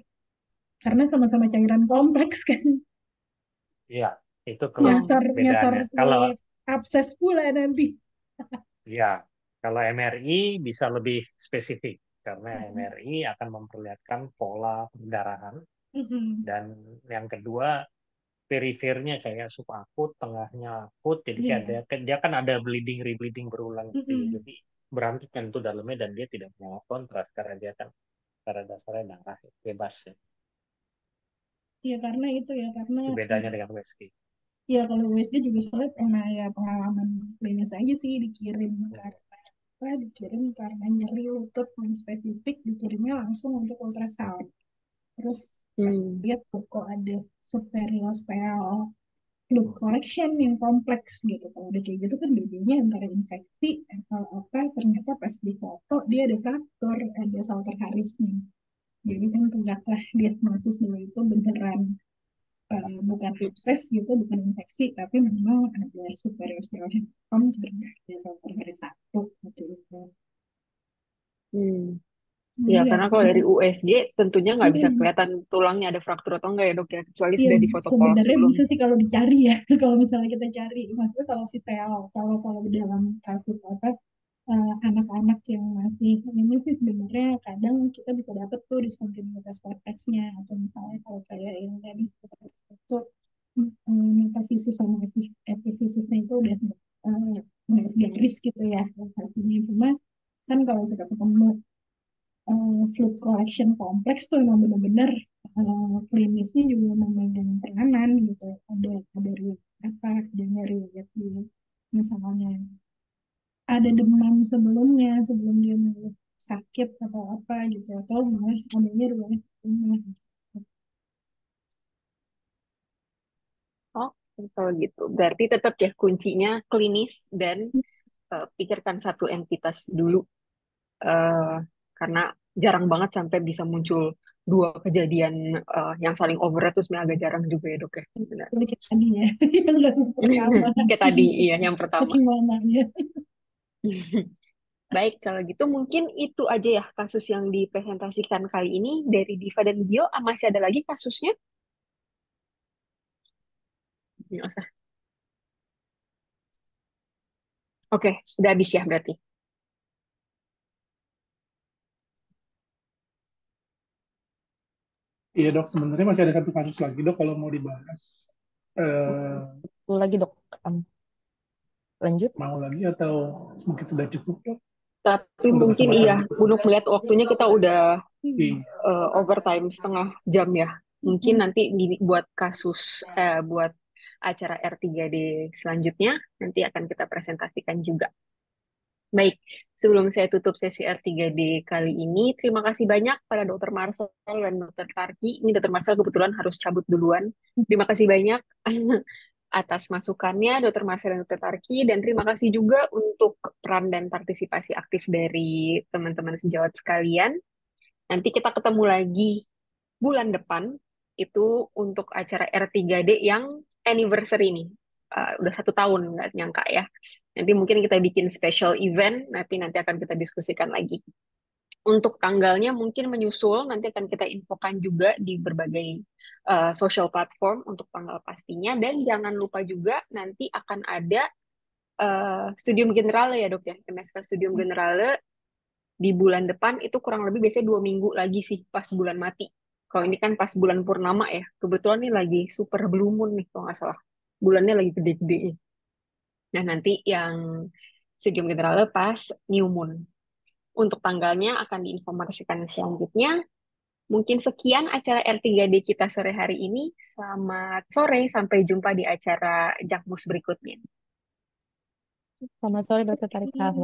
Karena sama-sama cairan kompleks kan, Iya, itu Ya, nyasar nyasar bedanya. ke abses pula nanti. Ya, kalau MRI bisa lebih spesifik karena MRI akan memperlihatkan pola perdarahan Mm-mm. dan yang kedua perifernya kayak subakut, tengahnya akut, jadi kayak Iya. dia kan ada bleeding rebleeding berulang gitu ya. Mm-mm. Jadi berantuk kan itu dalamnya dan dia tidak punya kontras karena dia kan pada dasarnya darah bebas ya. Iya karena itu ya, karena Itu bedanya dengan USG. ya kalau USG juga soalnya pernah ya pengalaman klinis aja sih, dikirim karena apa, dikirim karena nyeri lutut yang spesifik, dikirimnya langsung untuk ultrasound. Terus pas hmm, lihat kok ada superiosteal fluid collection yang kompleks gitu. Kalau udah kayak gitu kan bedanya antara infeksi atau apa, ternyata pas di foto dia ada fraktur, ada Salter Harrisnya. Jadi kan tegaklah diagnosis bahwa itu beneran bukan abses gitu, bukan infeksi, tapi memang ada superior cellular karena ada Salter Harris satu gitu. Ya, Jadi karena kalau dari USG tentunya nggak bisa kelihatan tulangnya ada fraktur atau enggak ya dok ya, kecuali iya, sudah difoto polos sebenarnya sebelum. bisa sih kalau dicari ya, kalau misalnya kita cari. Maksudnya kalau vital, kalau dalam kasus apa anak-anak yang masih ini sih sebenarnya kadang kita bisa dapat tuh diskontinuitas korteksnya, atau misalnya kalau kayak yang tadi itu metafisis sama epifisisnya itu udah garis gitu ya hasilnya. Cuma kan kalau kita ketemu fluid collection kompleks tuh emang benar-benar klinisnya juga memegang peranan gitu. Ada riwayat apa, ada riwayat di misalnya ada demam sebelumnya sebelum dia mengeluh sakit atau apa gitu, atau malah adanya riwayat demam. Oh, kalau gitu. Berarti tetap ya kuncinya klinis dan pikirkan satu entitas dulu. Eh, karena jarang banget sampai bisa muncul dua kejadian yang saling over itu sebenarnya agak jarang juga ya dok ya sebenarnya. Jadi kayak tadi ya, yang kasus pertama Kayak tadi, iya yang pertama. saking lamanya. Baik, kalau gitu mungkin itu aja ya kasus yang dipresentasikan kali ini dari Diva dan Gio. Masih ada lagi kasusnya? Nggak usah. Oke, udah habis ya berarti. Iya dok, sebenarnya masih ada satu kasus lagi dok kalau mau dibahas. Itu lagi dok. Lanjut. Mau lagi atau mungkin sudah cukup dok Tapi untuk mungkin kesempatan iya, ini? Gunung melihat waktunya kita udah Iya. overtime setengah jam ya. Mungkin nanti buat kasus, buat acara R3D selanjutnya, nanti akan kita presentasikan juga. Baik, sebelum saya tutup sesi R3D kali ini, terima kasih banyak pada Dr. Marcel dan Dr. Tarki. Ini Dr. Marcel kebetulan harus cabut duluan. Terima kasih banyak atas masukannya, Dr. Marcel dan Dr. Tarki. Dan terima kasih juga untuk peran dan partisipasi aktif dari teman-teman sejawat sekalian. Nanti kita ketemu lagi bulan depan, itu untuk acara R3D yang anniversary nih. Udah 1 tahun, nggak nyangka ya. Nanti mungkin kita bikin special event, nanti akan kita diskusikan lagi. Untuk tanggalnya mungkin menyusul, nanti akan kita infokan juga di berbagai social platform untuk tanggal pastinya. Dan jangan lupa juga nanti akan ada Studium Generale ya dok ya, MSK Studium Generale di bulan depan itu kurang lebih biasanya 2 minggu lagi sih pas bulan mati. Kalau ini kan pas bulan purnama ya, kebetulan nih lagi super blue moon nih kalau nggak salah. Bulannya lagi gede-gedenya. Nah nanti yang Studium Generale pas new moon. Untuk tanggalnya akan diinformasikan selanjutnya. Mungkin sekian acara R3D kita sore hari ini. Selamat sore, sampai jumpa di acara Jakmus berikutnya. Selamat sore Dokter Tarika.